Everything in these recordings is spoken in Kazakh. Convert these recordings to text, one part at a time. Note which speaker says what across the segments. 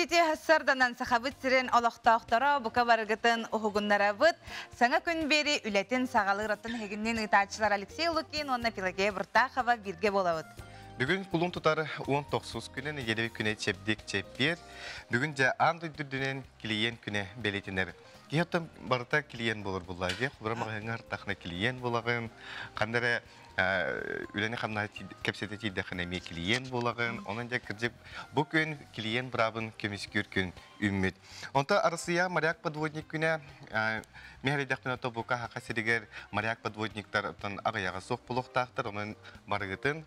Speaker 1: итите хассарданан сахабыт сирен олохтоохтора бука баргытын ухугуннарабыт саңа күн бери үлетин сагалыратын хегиннен ытаачылар Алексей Лукин, онна Пелагея Бұртахова бирге болабыт.
Speaker 2: Бүгін пулун тутар 19 күнен елеви күне чепдик чеппер. Бүгін жа анды дүрдінен клиент күне белетінер. Кейоттан барыта клиент болыр бұллайды. Құбырамағыңар тақына клиент болағын. Қандары үләне қамна кәпсеті тейдіқіне ме клиент болағын. Онан жа кірдеп бүкін клиент бұрабын көмескер күн үммет. Онта арысыя моряк подводник күне мехаридақтың ото бұқа хақасырегер моряк подводниктар ағаяға соқ бұлықтақтыр. Онын барығытын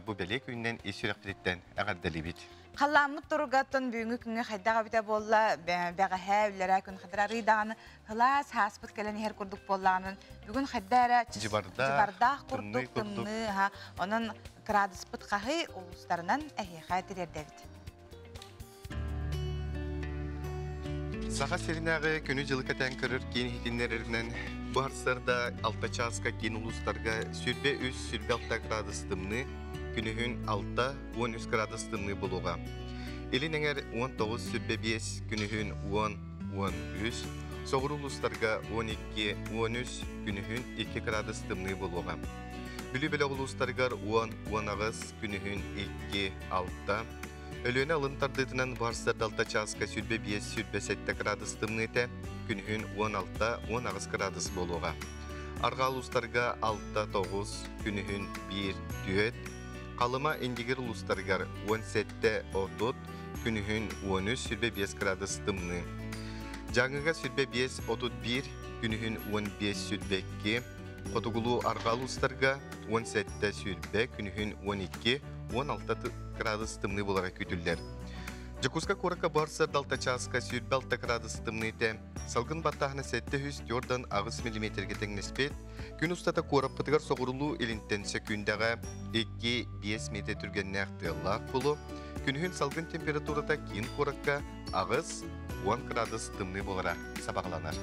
Speaker 2: bu belek ünden esürekten ağaddalı bit.
Speaker 1: Қаламыт тұрғаттын бүгінгі күнге қайдаға біте болла, бәға әулері күн қадыра рыдағаны, ғылас хаспыт кәлін ер күрдік боллағының, бүгін қайдара жыбардақ күрдік тұмны, оның қырадыспыт қағы ұлыстарынан әйеға терерді бит.
Speaker 2: Sağa serinəği günü cılıqətən körür gen hitinlərlərindən bu harsarda altta çaska gen uluslarga sürbe üz sürbe altta gradыстымны günühün altta 13 gradыстымны buluğa. Elin əngər 19 sürbe 5 günühün 10-13 soğur uluslarga 12-13 günühün 2 gradыстымны buluğa. Bülü-bülü uluslarga 10-10 günühün 2-6 Ölüne alıntardıtından varsar dalta çaska sürbe 5 sürbe 7 gradыстымны ete günhün 16-10 gradus boluğa. Argal uluslarga 6-9 günhün 1-4 Kalıma indigir uluslargar 17-30 günhün 13 sürbe 5 gradыстымны. Жаңыға sürbe 5-31 günhün 15 sürbe 2 Kotugulu argal uluslarga 17 sürbe günhün 12-16 gradыстымны болара күтүллер. Жакуска корака барсар далта часка сүйрбе 6 градыстымны ете. Салгын баттахына 700 ағыс миллиметрге теңнеспет. Күн устата кораппытыгар соғырылу елінттен секундага 2-5 метр түргенне ақтығылақ болу. Күнхін салгын температурата кейін коракка ағыс 10 градыстымны болара сабағыланар.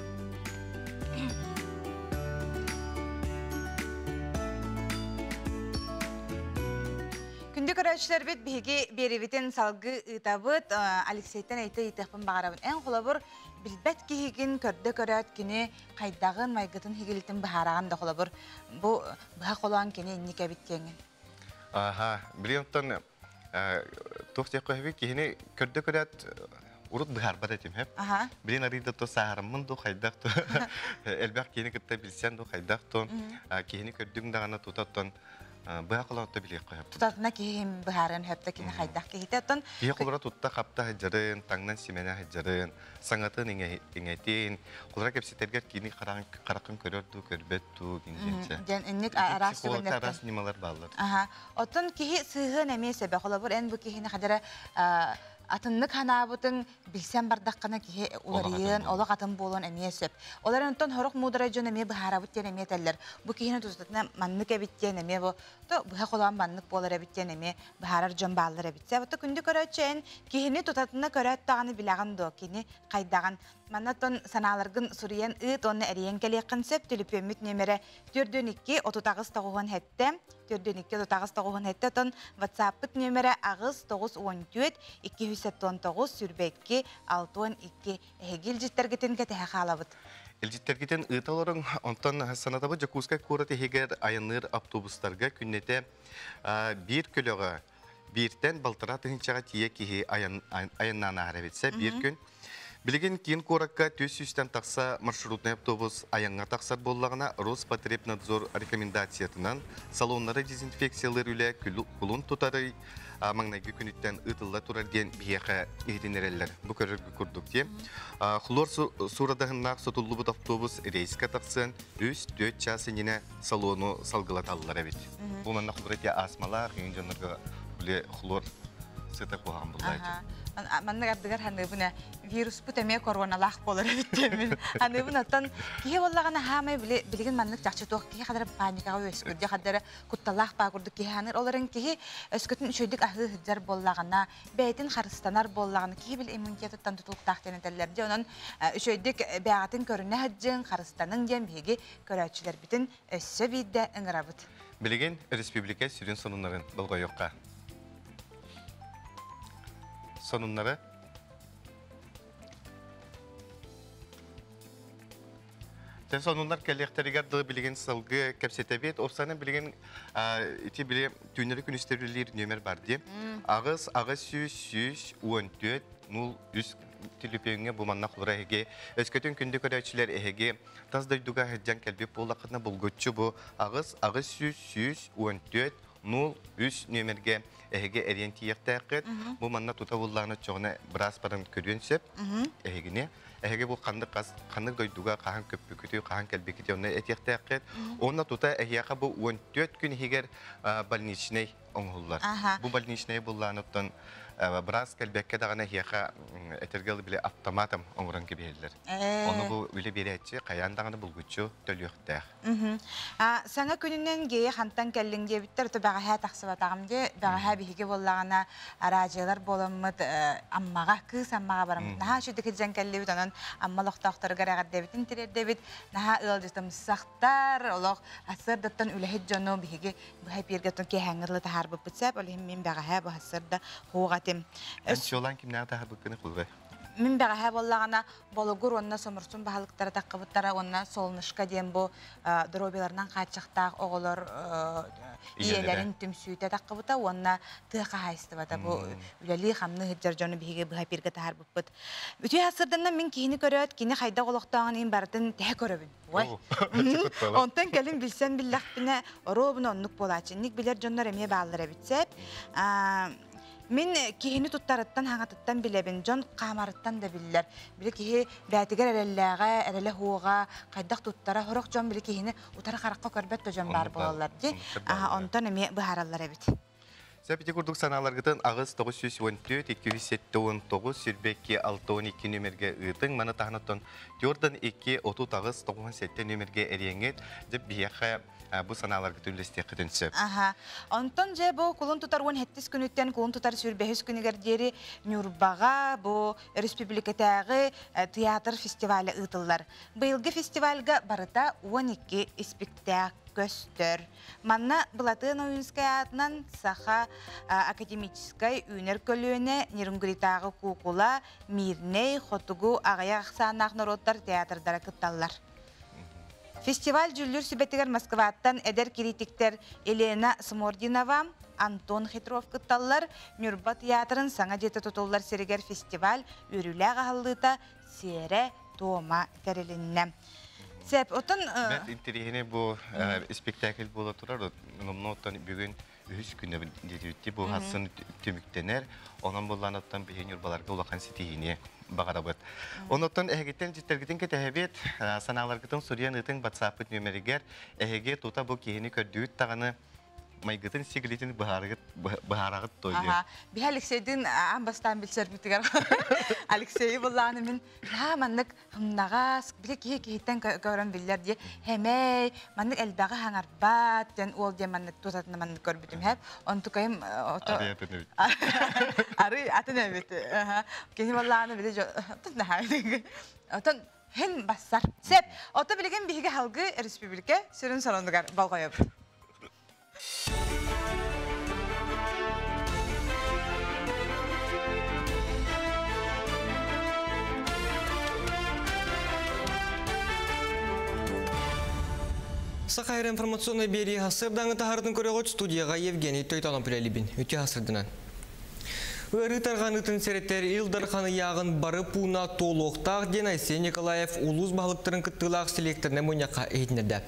Speaker 1: Күнді көрәтшілер бет бейге беребетін салғы ұтабыт Алексейттен әйті етіқпін бағарабын. Ән қолабыр білбәт кейген көрді көрәт кені қайдағын майғытын хегелетін бағараған да қолабыр. Бұл бұға қолуан кені не кәбет кеңін?
Speaker 2: Білемттен тоқтек қойбек кейіне көрді көрәт урут быхар бар этим хеп. Билен арида то саарымын до хайдак то. Элбак кени кытта билсен до хайдак то. Кени көрдүң дагана тутаттан быха кылатты билек коюп.
Speaker 1: Тутатына кийим быхарын хепте кени хайдак кейтеттен.
Speaker 2: Кие кулара тутта капта хаҗарын, таңнан симене хаҗарын, саңатын иңетин. Кулара кепсетергер кени каракын көрөрдү, көрбөттү гинженче.
Speaker 1: Ден инник арас
Speaker 2: түбендер. Арас нималар баллар.
Speaker 1: Отон кии сыгын эмесе бе колобур эн бу кихини хадара Атыннык ханабытын билсен бардаққана кие уларыйын, олақ атын болуын әмесіп. Олар онтон хорық мудара жон әме бұхарабыттен әме тәлілер. Бұ кейіні тұзытына маннык әбіттен әме бұ. Бұға қолуан маннык болар әбіттен әме бұхарар жон бағылар әбітсе. Бұты күнді көрәтшен кейіні тұтатына көрәт тағаны білағын до, кейіні қайдаған. Маннаттон саналаргын суриян ыт оны әриен кәлек қынсып, түліпеміт нөмірі 4-2 отутағыз тағуғын әтті. 4-2 отутағыз тағуғын әтті. Тон WhatsApp-ыт нөмірі ағыз 914 279 сүрбекке 612 әгел жеттергетін кәтіғі қалабыд.
Speaker 2: Элжиттергитен ыталарын онтан санатабы Жакускай көрәті егер айыныр автобустарға күннете бір көліға бірден балтыра тұхыншаға тие кейі айыннан әребетсе бір күн. Билеген кейін коракка 400-тен тақса маршрутный автобус аяңға тақсар боллағына Роспотребнадзор рекомендациятынан салонлары дезинфекциялар үлі күлін тұтары маңнайғы күніттен ұтылла тұрарген бияқа егетенерелер. Бұл көріргі күрдік де. Хлор сұрадағыннақ сотулы бұд автобус рейсқа тақсын 3-4 часы нені салону салғылаталылар әбет. Бұл мәнна құдыретте асмалар, үйін жанларға хлор сыта қоған бұлдайды.
Speaker 1: Манны гардыгар ханыбына вирус бутеме короналах болар биттемин. Ханыбына тан кие боллагана хамай билген маннык жакчы ток кие кадар паникага өскүрдө кадар кутталах ба курду кие ханыр оларын кие өскөтүн үчөйдүк ахы хыджар боллагана бейтин харыстанар боллагана кие бил иммунитеттен тутулук тактенетелерде онон үчөйдүк бягатын көрүнө хыджын харыстанын дем биги көрөчүлөр битин өссө бидде ыңырабыт.
Speaker 2: Билген республика сүрүн сонуннарын болгойокка. Sonunları Sen sonunlar kelekteriger dığı bilgen salgı kapsetebet, ofsana bilgen iti bile tünleri künüsterilir nömer var diye. Ağız süs, 14, 03 tilipenge bu manna xura hege esketün kündü köreçiler ehege tas duyduga hejjan kelbi polakna bulgutçu bu ağız süs 14 03 nömerge ehege eriyentiyektäket bu manna tutawullana çoğuna biraz paran körünsep ehegine ehege bu kandık duyduga kahan köpükütü kahan kelbikiti ona etiyektäket ona tuta ehiyaka bu 14 gün higer balniçney onhullar bu balniçney bullanıptan biraz kelbekke dağına hiyaka etergeli bile avtomatam onuran gibi hediler. Onu bu bile bir etçi, kayan dağını bulguçu tölüyükler.
Speaker 1: Sana gününden geyi hantan kellin diye bitter, to bağa taksıvatağım diye, bağa bihige bollağına aracılar bolamıd, ammağa kız ammağa barım. Naha şu dikizden kelli bit, onun ammalık doktoru garagat debit, intirer debit, naha ılcıtım sağtar, olaq asır dattan ülehid jonu bihige, bu hep yergatın ki hangırlı tahar bu bitsep, olihim min bağa bu hasırda hoğatim.
Speaker 2: Ençolan kim nerede harbıkkını kıldı?
Speaker 1: Min bağa bollağına bolugur, onna somursun bahalıktara taqqıbıttara, onna solnuşka diyen bu drobilarından kaçıqtaq oğulur iyelerin tümsüyte taqqıbıta, onna tıqa haystıbata. Bu üleli xamlı hıccar jonu bihige buha birge tahar bupbut. Bütü hasırdanna min kihini köröt, kini xayda qoloqtağının baratın tehe köröbün. Ondan gelin bilsen billaq bine orobun onnuk bolaçın. Nik biler jonlar emeye bağlıra bitsep. Min kihini tuttarattan hangatıttan bilebin, jon qamarıttan da biller. Bile kihi bätiger erelläge, erele huğa, qaydaq tuttara, horok jon bile kihini utara qaraqqa körbet de jon bar bolallar di. Ondan eme baharallar ebit.
Speaker 2: Sepeti kurduk sanalargıdan ağız 914, 279, sürbeki 612 nömerge ıtın, mana tahanattan diyordan 2, 30 ağız 97 nömerge eriyenget, jeb biyaka bu sanalargı tülestek kıdınsıp.
Speaker 1: Ondan je bu kulun tutar 17 günütten kulun tutar sürbehüs günüger deri Nürbağa bu Respublikatағы tiyatr festivali ıtıllar. Bu yılgı festivalga barıta 12 spektakl göstör. Manna Bulatın Oyunskaya adından Saha Akademической Üner Kölüğüne Nirunguritağı Kukula Mirney Xotugu Ağaya Aksanaq Narodlar teatrdara kıttallar. Festival jüllür sübetiger Moskvattan eder kritikler Elena Smordinova, Anton Khitrov kıttallar, Nürba Tiyatrın sana jeti tutullar seriger festival ürüle ağalıda sere doğma terilinne. Sep, otan...
Speaker 2: Ben intirihine bu spektakl bula turar, notan bugün 3 günde dediği bu hasın tümüktener, onun bulanattan bir Nürbalarga ulakan sitihine bağırabıt. Ondan ehegitten ciddergitten ketehebet, sanalargıtan Suriyan ıtın WhatsApp nümeriger, ehege tuta bu kihini kördüğüt tağını Maygıtın sigilitin baharağıt doyuyor.
Speaker 1: Bir Alexey'den ambastan bilser bitiger. Alexey'i bullağını min, manlık hımnağız, bile kihitten gören biller diye, hemey, manlık elbağı hangar bat, den ol diye manlık tutatına manlık görbütüm hep. Onu tukayım...
Speaker 2: Arı atın evet.
Speaker 1: Arı atın evet. Kini bullağını bile, otun ne haydi. Otun hem bassar. Sep, otu bilegen bilgi halgı Respublika sürün salondugar balgaya bud.
Speaker 3: Сахайр информационной бери хасырдан тахардың көрөгөт студияга Евгений Тойталан Пүлелибин өте хасырдынан. Өрітарғанытын сереттер Илдар қаны яғын бары пуна толуқтақ Денайсе Николаев улуз бағылықтырын күттілақ селекторны мойнаққа ейтінерді.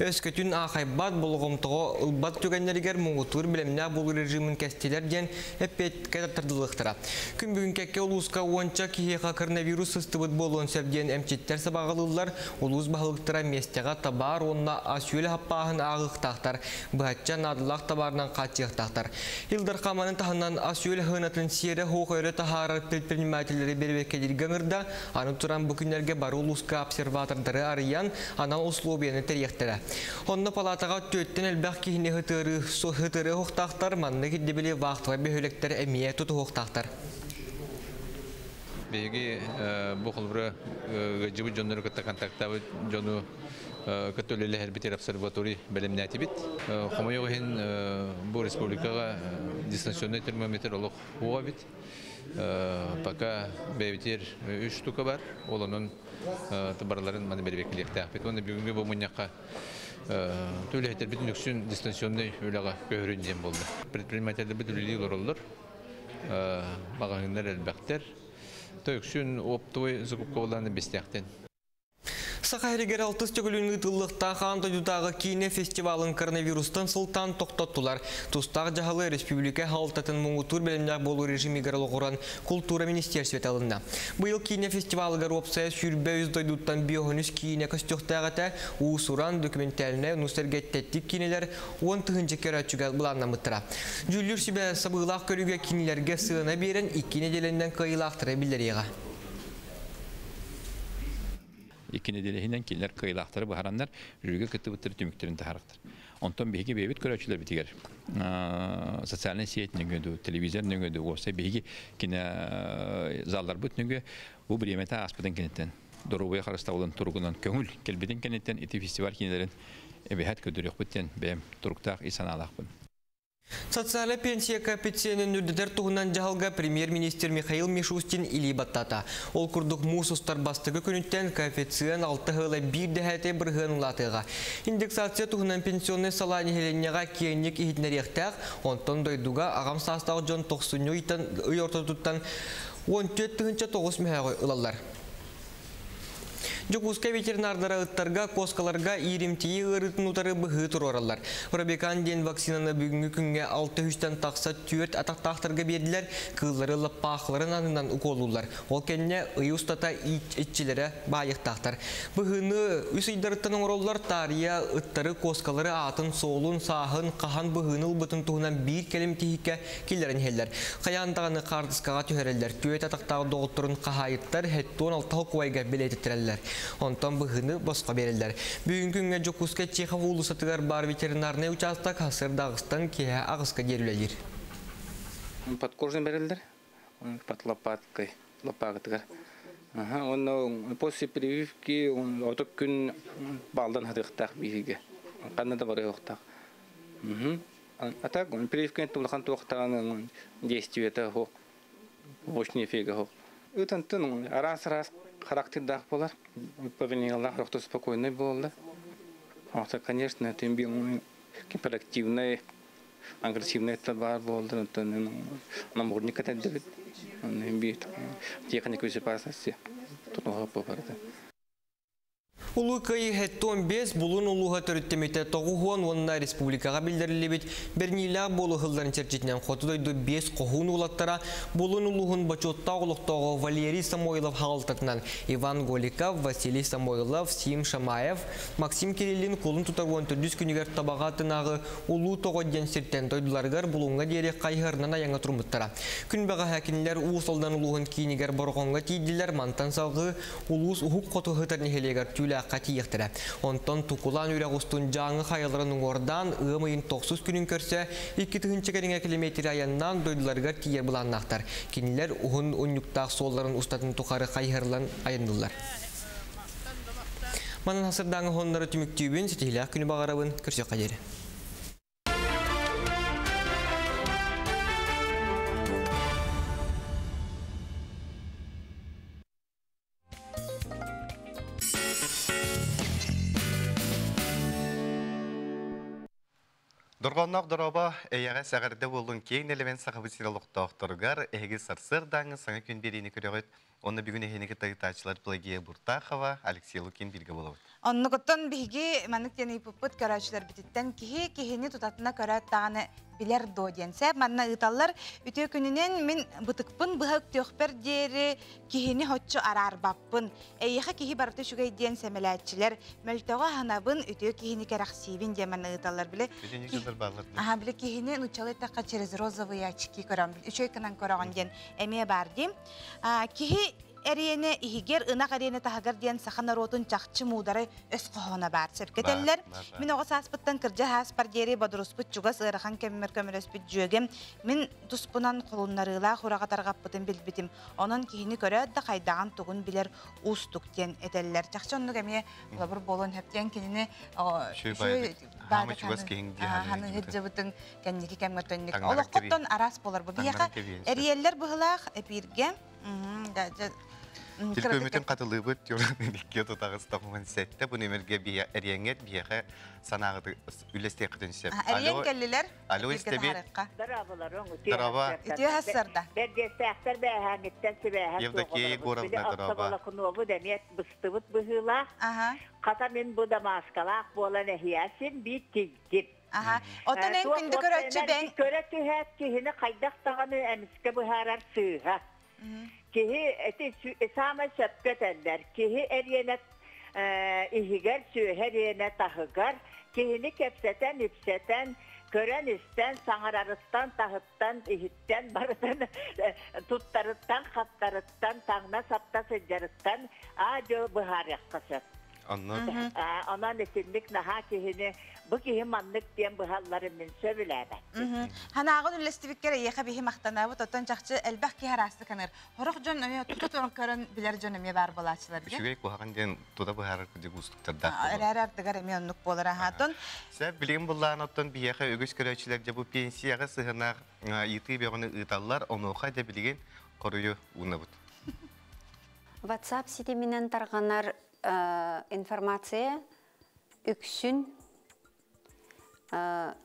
Speaker 3: Өскөтін ақайбат болғымтығы ұлбат төгенлергер мұңғытыр біліміне бұл режимін кәстелер ден әппет кәдаттырдылықтыра. Күн бүгін кәкке улузға уанча кихеға коронавирус ұстыбыт болуын сәбден әмчеттер сабағылылар улуз бағылықтыра местеға табар онына асүйел хаппағын ағықтақтар. Бұхатчан адылақ табарынан қатчықтақтар. Илдар қаманын тағынан асүйел ғынатын Сире хоğöre taharar предпринимательleri berbekeleri gangırda anı turan bugünlerge barı uluska observatordары arayan anal условияны teriyektere. Onunla palatağa tötten elbaq kihine hıtırı hoğtaqtar manlı giddebili vaqtığa behölekler emiye tutu hoğtaqtar.
Speaker 4: Begi bu xılbıra jıbı jonları kıtta kontaktabı jonu Katolili Herbiter Observatori bilimnati bit. Xomayoğun bu respublikaga distansiyoner termometer oluq huğa bit. Пока бәйтер 3 штука бар. Олonun тыбарларын маны бербеклекте. Оны бүгінгі бұл мұняққа төлейтер бүтінліксін дистанционный өліға көрінден болды. Предпринимательді бүтілілі олар бағаңындар әлбәқтер. Тойықсін оптовой зұқып қоланы бестяқтен.
Speaker 3: Сақайрегер 6 төгілінің тұллықта қандайдудағы кейіне фестивалын коронавирустан сылтан тоқтаттылар. Тұстақ жағалы республика халтатын мұңғытур бәлімдер болу режимі ғырылы культура министерсвет алында. Бұйыл кейіне фестивалығыр опсая сүрбе үздайдуттан биохонус кейіне көстіқтағыта ұсуран документаліне ұныстергеттеттік кейнелер 10 тұхынчы көрәтшігі бұланна мұттыра. Жүллер сүбе сабығылақ көріге кейнелерге сығына берін 2 неделінден қайылақтыра білдереға.
Speaker 5: Ikkinedelehinden killer kıyılaktırı baharanlar rüge kıtı bıtır tümüklerin taharıktır. Ondan bihigi bebit körüçüler bitiger. Sosyal siyet nögödü, televizyon nögödü, olsa bihigi kine zallar büt nögö bu bir yemete aspadan kenetten. Dorubuya karışta olan turgunan köngül kelbeden kenetten eti festival kinelerin ebehat ködür yok bitten benim turuktağ isan alaqbın.
Speaker 3: Социальный пенсия коэффициентін үрдідер тұғынан жағылға премьер-министр Михаил Мишустин или баттата. Ол күрдік мұсыстар бастығы күніттен коэффициент 6 ғылы 1 дәхәте бір ғын ұлатыға. Индексация тұғынан пенсионный сала нехеленеға кейіннік ехетнеректәқ, онтан дойдуға ағам састағы жон 90 үй ортатуттан 14-9 мәғой ұлалар. Жокуска ветеринардара ыттарга, коскаларга иримтии ырытын утары бұғы тұр оралар. Робекан ден вакцинаны бүгінгі күнге 6-3-тен тақса 4 атақтақтарға берділер, кыллары лаппақларын анынан уколулар. Ол кәнне үй ұстата итчілері байықтақтар. Бұғыны үс үйдарыттан оралар тария ыттары коскалары атын солун, сағын, қахан бұғыны ұлбытын туғынан бір келім тейікке келерін хеллер. Қаяндағаны қардысқаға түйерелер. 4 атақтағы доғыттырын қағайыттар, хәттон 6 қуайға білететтірелер. Онтан бұғыны босқа берілдер. Бүгінгі Жокуска Чехов улысатығар бар ветеринарный участок Хасыр Дағыстан кеге ағысқа дерілелер.
Speaker 6: Подкожын берілдер, под лопаткой, лопатығар. Оны после прививки отық күн балдан хадықтақ бейге. Қанада бары оқтақ. А так, прививка тұлған тоқтағаны действиеті хоқ, бошный фега хоқ. Үтінтін арас-арас характердах болар. Повинилах рохто спокойный болды. Хотя, конечно, тем более гиперактивный, агрессивный товар болды. Намордник это делает. Техника безопасности. Тут много попадает.
Speaker 3: Улы кайы хэттон бес бұлын улуға төріттемейті тоғуғуан онына республикаға білдірілі бет бернилақ болу ғылдарын черчетінен қотыдойды бес қоғуын улаттара бұлын улуғын бачотта ұлықтағы Валерий Самойлов хағылтатынан Иван Голиков, Василий Самойлов, Сим Шамаев, Максим Кириллин қолын тұтағуан түрдіс күнігер табаға тынағы улу тоғы ден сірттен тойдыларғар бұлыңға дерек қайғырынан аяңа тұрмыттара. Күнбаға хәкінлер уысалдан улуғын кейінігер борғанға тейділер мантан салғы улуыз ұхық қоты ғытарнихелегер түйлі қатиектірі. Онтан тұқылан үйрағыстың жаңы қайыларының ордан ұмайын 90 күнін көрсе, 2 километр аяннан дойдыларғар тиер бұланнақтар. Кенілер ұғын ұнюктақ солларын ұстатын тұқары қайғырлан аяндылар. Манын асырдаңы ғонлары түміктеуін сетейлі күні бағарабын көрсе қадері.
Speaker 2: Дұрғаннақ дұраба әйяға сәғірді болын кейін әлімен сақыбы сиралықтақтырғар әйгі сарсырдаңы саңа күн берейіні көріғыт. Оны бүгін әйінекі тағытачылар Плагия Буртахова, Алексей Лукин білгі болуы.
Speaker 1: Онны құттан бігі мәнік тені пұппыт көрәшілер бітіттен кихи тұтатына көрәт тағаны білер до денсәп. Манна ұталар үті күнінен мен бұтықпын бұғық төқпер дері кихини хотчу арар баппын. Әйіға кихи барыты шүгей ден сәмеләтчілер мәлтіға ханабын үті кихини кәрақсибін демәні ұталар біле. Біле кихини ұчалы таққа через розовые очки көрім. Үшөй кінан көріған ден әме бар дем. Кихи эрияне ихигер ына карияне тахагар диен сахан наротун чахчы мудары өс кохона бар сепкетеллер. Мен ого саспыттан кыржа хаспар дери бодуруспут чугас ырахан кеммер көмөрөспүт жөгем. Мен туспунан колуннарыла хурага таргаппытын билбитим. Онон кихини көрөд да кайдаган тугун билер устук диен этеллер. Чахчоннук эме лабыр болон хептен кинини
Speaker 2: Хамы чугас кең диен.
Speaker 1: Ханы хеджебытын кенники кеммертөнник. Олоқоттон арас болар бу. Бияка эриеллер быһылах эпирге
Speaker 2: Tilkömütün katılığı diyor tutağız tamamın sette bu nemerge bir eriyenget bir sanağı üleste kıtınsa.
Speaker 1: Eriyen geldiler.
Speaker 2: Alo istebi.
Speaker 7: Merhabalar onu.
Speaker 2: Merhaba.
Speaker 1: İtiyor hasırda.
Speaker 7: Ben destekler be hanitten sibe.
Speaker 2: Evdeki goravna merhaba.
Speaker 7: Konu bu demet bıstıvıt bıhıla.
Speaker 1: Aha.
Speaker 7: Kata min bu da maskalak bola nehiyasin bitti.
Speaker 1: Aha. Otan en günde körötçü ben.
Speaker 7: Körötçü hep kihine kaydak tağını emiske bu harar sığha. Kihi eti esame sepket eder. Kihi eriyenet ihiger sü heriyene tahıgar. Kihini kepseten ipseten kören isten sangararıttan tahıttan ihitten barıdan tuttarıttan kaptarıttan tağna sapta secarıttan ajo buhar yakası.
Speaker 2: Anladım.
Speaker 7: Ona nesinlik naha kihini bu kihi manlık diyen buhallarımın söyleme.
Speaker 1: Hanağın ülestivikkere yeğe bihi maqtanabı totan çaqçı elbaq ki harastı kanır. Horuk jon öme tutat onu körün biler jon öme bar balaçılar.
Speaker 2: Şügey bu hakan diyen tuda bu harar kıcı gustuktarda.
Speaker 1: Erer dıgar eme onluk bolara hatun.
Speaker 2: Sen bileyim bulan ottan bir yeğe ögüz köröçülerce bu pensiyaga sığınar yıtı bir onu ıtallar onu oğa da bilgin koruyu unabut.
Speaker 8: WhatsApp siteminden tarğanar informasiya üksün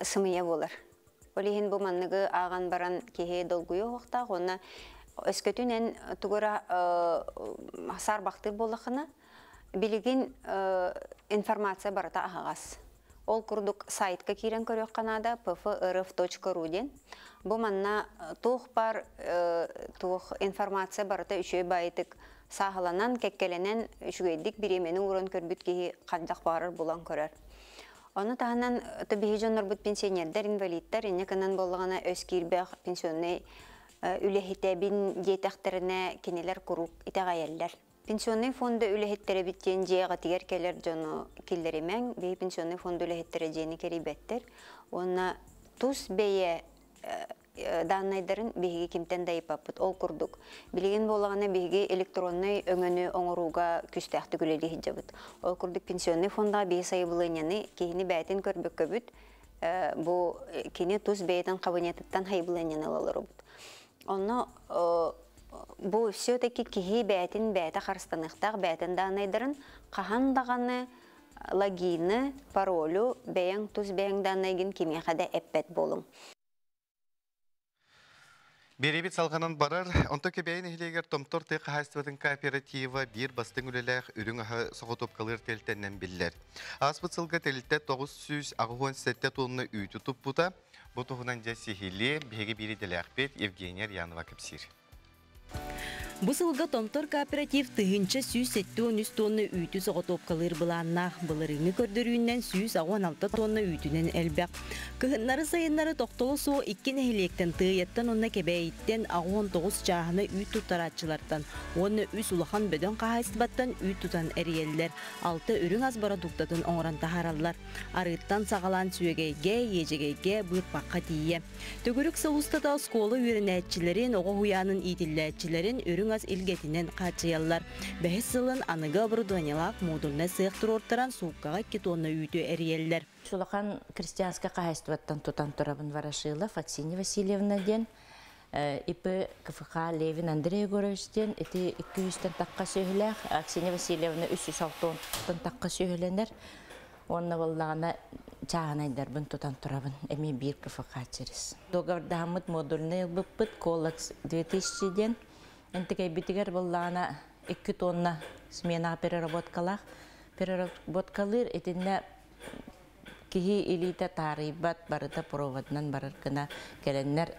Speaker 8: ısımıya olur. Olihin bu manlığı ağan baran kihe dolguyu oqta, ona öskөтүнен тугура сар бактыр болақына билигин информация барата ағас. Ол курдук сайтка кирен көрөк канада pfrf.ru ден. Бу манна тух бар тух информация барата үшөй байтык сағыланан кеккеленен үшүгейдик биремени урон көрбүт кихи каддак барыр булан көрөр. Оны тағынан табиғи жонор бұд пенсионердер, инвалидтер, ене кынан болғана өскирбәқ пенсионный үлехетебін детектеріне кенелер құрук итағайеллер. Пенсионный фонды үлехеттері біттен жеға тигер келер жону келдеремен, бей пенсионный фонды үлехеттері жені керебеттер. Оны тұс бейе данайдарын бейге кемтен дайыпапыд, ол күрдік. Білген болғана бейге электронный өңіні оңыруға күстәқті күлелі хиджабыд. Ол күрдік пенсионный фонда бей сайбылыняны кейіні бәйтін көрбік көбіт, бұл кейіні тұз бәйтін қабынетіттен хайбылыняны алалар обыд. Оны бұл все-таки кейі бәйтін бәйті қарыстанықтақ бәйтін данайдарын қағандағаны логины, паролю, бәйін тұз бәйін данайгін кемеқада әппәт болың.
Speaker 2: Беребит салғанан барар, онто кебейін ehleger tomtor tıq haystıvatın kooperativa bir bastın ülelək ürün ağı soğutup kalır teltenden biller. Aspıt sılga telte 900 ağıvan sette tonuna üy tutup buta, bu toğunan jasihili begi biri deləkbet Evgeniya Yanova kipsir.
Speaker 9: Бу сылга томтор кооператив тыгынча 107 тонна үйтү соғытоп калыр быланнах былырыны көрдөрүүнен 116 тонна үйтүнен элбек. Кыһыннары сайыннары токтолу соо 2 нехилектен тыйеттен онна кебейттен 19 чаһаны үйт тутарачылардан, онна үс улахан бөдөн кахайсыбаттан үйт тутан эриеллер, 6 үрүң аз бара дуктатын оңоран тахараллар. Арыттан сагалан сүйегейге, ежегейге быйпакка тие. Төгүрүк соустата школа үйренетчилерин, ого хуянын итиллетчилерин үрүң аз илгетинен качыяллар. Бәхес сылын аныга оборудованиялак модульна сыяктыр ортаран сууккага 2 тонна үйтү эриеллер.
Speaker 10: Шулахан крестьянское хозяйствоттан тутан турабын Ворошилов Аксинья Васильевна ден, ИП КФХ Левин Андрей Егорович ден, эти 200-тен такка сөйләк, Аксинья Васильевна 306-тен такка сөйленер. Онна боллағана чағанайдар бін тутан турабын, эми бир КФХ через. Договордамыт модульный бұппыт коллекс 2000 ден, энтекей битигер боллағана 2 тонна смена переработкалах. Переработкалыр этинне кихи илита тарибат барыта проводнан барыркына келеннер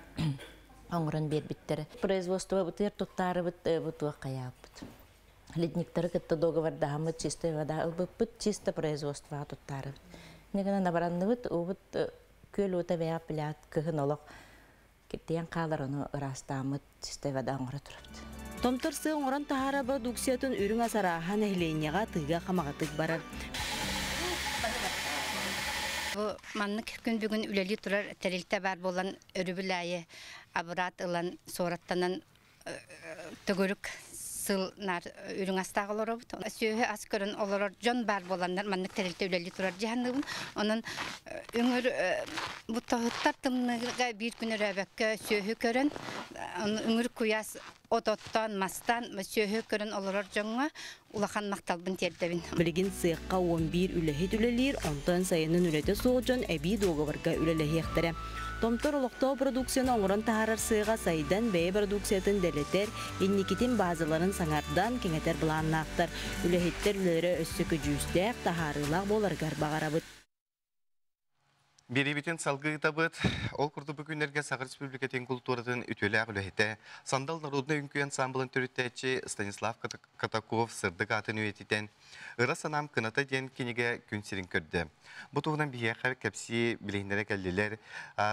Speaker 10: оңрын бербиттері. Производство бутыр туттары бутуа каябыт. Ледниктары кытта договордамыт чистая вода ылбыппыт, чисто производство туттары. Негана набаранныбыт, убыт көл ута вея пилят кыхын олық. Кеттен қалар оны ырастамыт чистая вода оңры тұрыпты.
Speaker 9: Томтор сыың оран тахара продукциятын үрің асарахан әхленеға тыға қамағатық барар.
Speaker 11: Бу маннык күн бүгүн үлели турар терилте бар болан өрүбүлайы абырат ылан сораттанан төгөрүк сыл нар үрүң астагылар бут. Сөйө аскөрөн олорор жон бар боландар маннык терилте үлели турар жаһанныбын. Онун өңөр бу тахыттар тымныга бир күн рәбәккә сөйө көрөн. Өңөр куяс ототтан мастан сөйө көрөн олорор жоңга улахан макталбын тердебин.
Speaker 9: Билигин сыйыққа 11 үләхет үлелер, онтан сайынын үләте соғжон әбей доғыварға үлелехектері. Томтор олықтау продукцияны оңырын тахарар сыйға сайдан бәйе продукциятын дәлетер, инникетин базыларын саңардан кеңетер бұланнақтар. Үләхеттер үлелері өссікі жүздәк тахарылақ боларғар бағарабыт.
Speaker 2: Беребетін салғы табыт, ол күрді бүгінерге Сағыр Республикатын культуратын үтөлі ағылыхеті, Сандал народны үнкі ансамблын түріттәтші Станислав Катаков сырдық атын өйететен, ұры санам кыната ден кенеге күнсерін көрді. Бұл туғынан бейеқі кәпсі білейіндері кәлілер,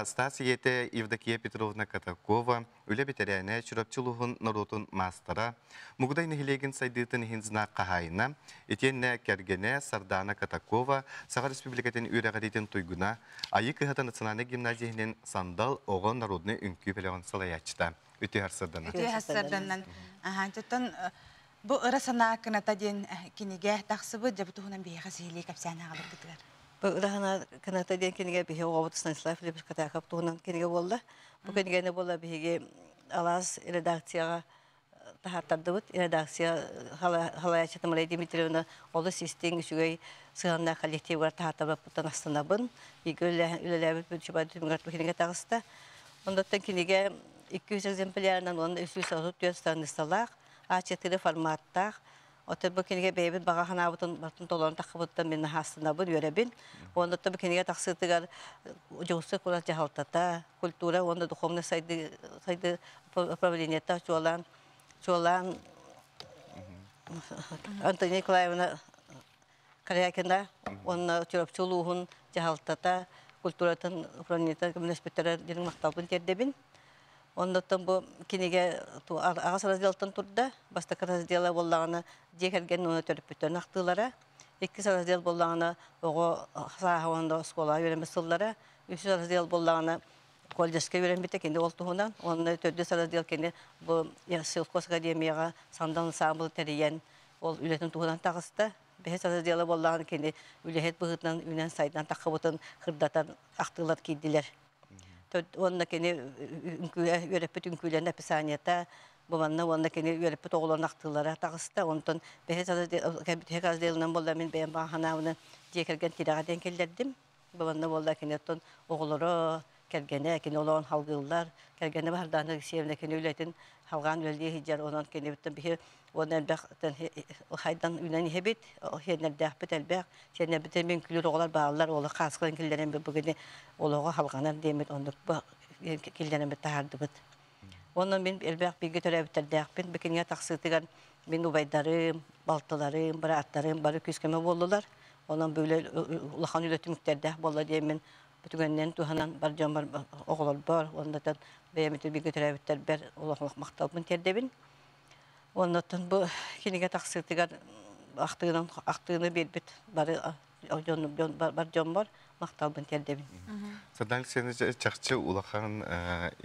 Speaker 2: Стасия еті Евдокия Петровна Катакова, үлі бетерәне чүрапчылығын народын мастара, мұғдай нәхілеген сайдытын хинзына қағайына, етенне кәргене Сардана Катакова, Сағыр Республикатын үйрәғаретін тұйгына, Айы кыхата национальный гимназиясының Сандал оғын народны үнкі пелеғын салаячта. Өте әрсірдіні.
Speaker 1: Өте әрсірдінен. Төттін, бұл ұры сана кыната ден кенеге тақсыбы жабытуғынан бейеға сейлей кәпсәне ағылыр күтілер.
Speaker 12: Бұл ұры кыната ден кенеге бейе оғабыты Станислав Лебіш қатақап туғынан кенеге болды. Бұл кенеге болды бейеге алаз редакцияға тахаттарды бұд. Редакция халаячаты Мария Дмитриевна олы систен үшігей сығанна коллективға тахаттабы бұттан астына бұн. Егі үлеләбіт бүт жұбады түмігартбы кенеге тағысты. Ондаттан кенеге 200 экземплярынан оны 364 станысталақ, А4 форматтақ. Отыр бұл кенеге бейбіт баға қана бұтын толарын тақы бұттан мен астына бұн өребін. Ондаттан бұл кенеге тақсытығар жоғысы құлат жағалтата, культура, онда духовны сайды управлениета Чуалан Антония Николаевна Карякина, он чурапчулуғын жағалтата, культуратын управлениета коммунистпеттері дерің мақталбын тердебін. Ондаттан бұл кенеге ағас разделтан тұрды, бастақы разделы болағына жекерген оны төріппеттен ақтылары, 2 раздел болағына оғы сағауында скола өремі сыллары, 3 раздел болағына колледжке өрембетті кенде ол тұғынан, оны 4 раздел кенде бұл Сылқос академияға Сандал ансамблы тәрейен ол үлетін тұғынан тағысты. 5 разделы болағына кенде үлехет бұғытынан үнен сайдан тақы бұтын қырдатан ақтылар кейділер. Онна кене өреппет үнкүйлерін описанията, бұманна онна кене өреппет оғыларын ақтылары тағысты. Онтан 5 разделынан болда мен бәйін бағанауыны жекерген тираға ден келдердім. Бұманна болда кене оғылары кәргені, кене олауын халғылар, кәргені барданы севіне кене үлетін халған өлдей хиджар, онан кене бүттін бігі онан бәқтен хайдан үнен ехебет, хенерді әқпет әлбәқ, сенер бітен мен күлер оғылар бағалар, олы қасқылан келдерін бүгіне олауға халғанар демет, оныр келдерін бітті харды бұд. Онан мен әлбәқ бігі төрі әбіттерді әқпен, бікінге тақсытыған мен ұбайдарым, балтыларым, бары аттарым, бары күскеме болдылар. Онан бөлі ұлақан үлетіміктерді әқ болды деймен бүтігеннен туғанан бар жан бар оғылар бар, ондатан бәйеметер бігі төрі әбіттер бәр ұлақылық мақталбын тердебін. Ондатан бұл кенеге тақсытыған ақтығыны белбет бар жан бар, мақталбын тердебін.
Speaker 2: Садан сені чақчы ұлақан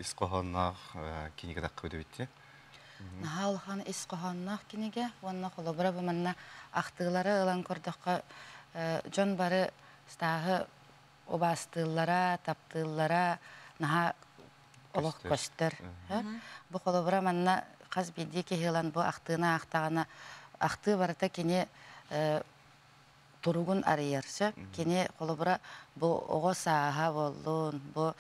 Speaker 2: исқоғаннақ кенеге таққы өді бетті?
Speaker 13: Наха ұлақан исқоғаннақ кенеге, онна қолы бұра бұманна ақтығылары ұлан көрдіққа жан бары стағы обастыллара, таптыллара, наха олық көстер. Бұл қолы бұра манна қаз бейді кехелан бұл ақтығына ақтағана ақтығы барыта кене тұрғын арыярсы. Кене қолы бұра бұл оғы саға болуын, бұл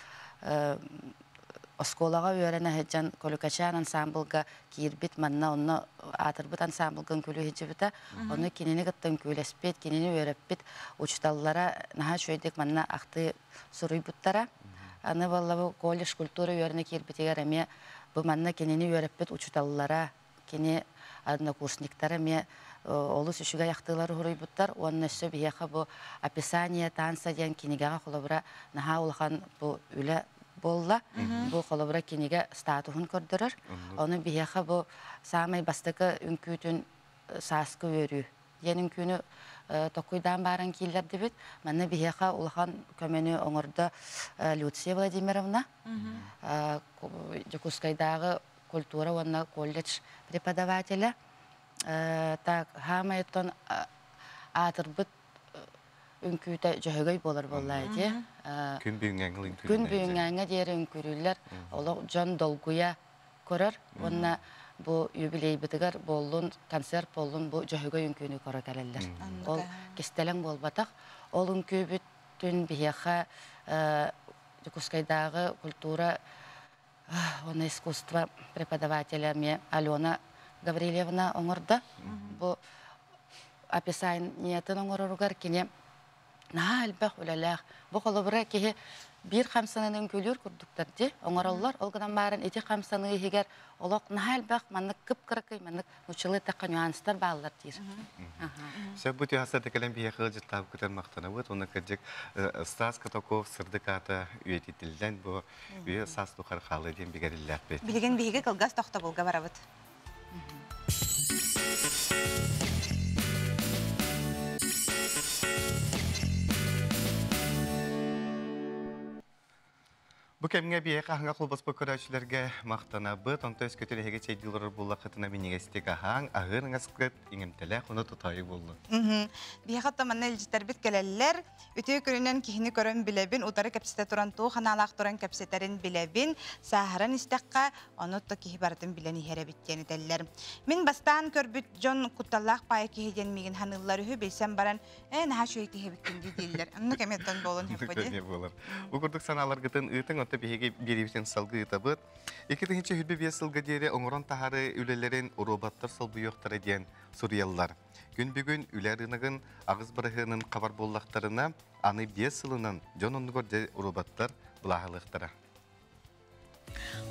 Speaker 13: осколаға өрені хеджан колюкачан ансамблға кирбит манна онна атырбыт ансамблгын күлі хеджібіта, оны кенені ғыттын күлеспет, кенені өреппет учталлара наға шөйдек манна ақты сұруй бұттара. Аны балла бұл колледж культура өрені кирбитегер әме бұл манна кенені өреппет учталлара, кене адына курсниктары ме олыс үшіға яқтылары ғырой бұттар, оның өсі бейеқа бұл описание, танса ден кенегеға қолы бұра наға олған бұл үлі болла. Бу холобра кинеге статухун көрдөрөр. Оны бияха бу самай бастыкы үнкүтүн саскы өрү. Янын күнү токуйдан баран килер дебит. Мана бияха улхан көмөнү оңорда Люция Владимировна. Жокускайдагы культура ванна колледж преподавателя. Так хамайтон атырбыт үнкүтө жөгөй болор боллайды.
Speaker 2: Күн бүйүнгәңгел
Speaker 13: Күн бүйүнгәңгә дер үнкүрүләр. Оло жон долгуя көрөр. Онна бу юбилей битигер болун концерт болун бу жөгөй үнкүнү көрө келелер. Ол кестелең болбатак. Ол үнкүбүттүн бияха Жокускайдагы культура оны искусство преподавателя Алена Гаврилевна оңорда. Бу описаниятын оңоругар кине наалбах үләләх. Бу холобра кеһе бир хамсанын күлүр күрдүктәрди. Оңораллар олгынан барын эти хамсаны һигәр олок наалбах манны кып-кырыкай манны учылы такка нюанстар баллар дир.
Speaker 2: Шәп бу тиһаса текелен бия хылҗы таб күтәр мактана бу. Оны кәҗек Стас Катаков сырдыката үетителдән бу үе сас тухар халы дигән бигәрилләр бит.
Speaker 1: Билген биге кылгас тохта булга барабыт.
Speaker 2: Бу кемгә бия каханга клубас покорачыларга мактана бит. Онта өскөтеле һеге чейдилер булла хатына минегестек ахан агырыңа скрет иңемтеле хуны тутайы булды.
Speaker 1: Бия хатта манна илҗитер бит келеллер. Үтө көрүнән кихини көрөн билебин, утары капсите туран ту ханалак туран капсетерин билебин, сахаран истекка онотто кихи бартын билени херебиттени теллер. Мин бастан көрбүт жон куталлак пай кихиден мигин ханыллары хө билсем баран, наха шөй кихебиттен дилер. Анны кеметтен болон хеппеди.
Speaker 2: Бу курдук саналар гытын ытын биһиге бирибитен салгы ытабыт. 2000 хүлбе бесылга дере оңорон тахары үлелерин роботтар салбыйоктары диен Сурияллар. Күн бүгүн үләринагын агыз барыгынын кабар боллактарына аны бесылынан жононугор де роботтар булахылыктара.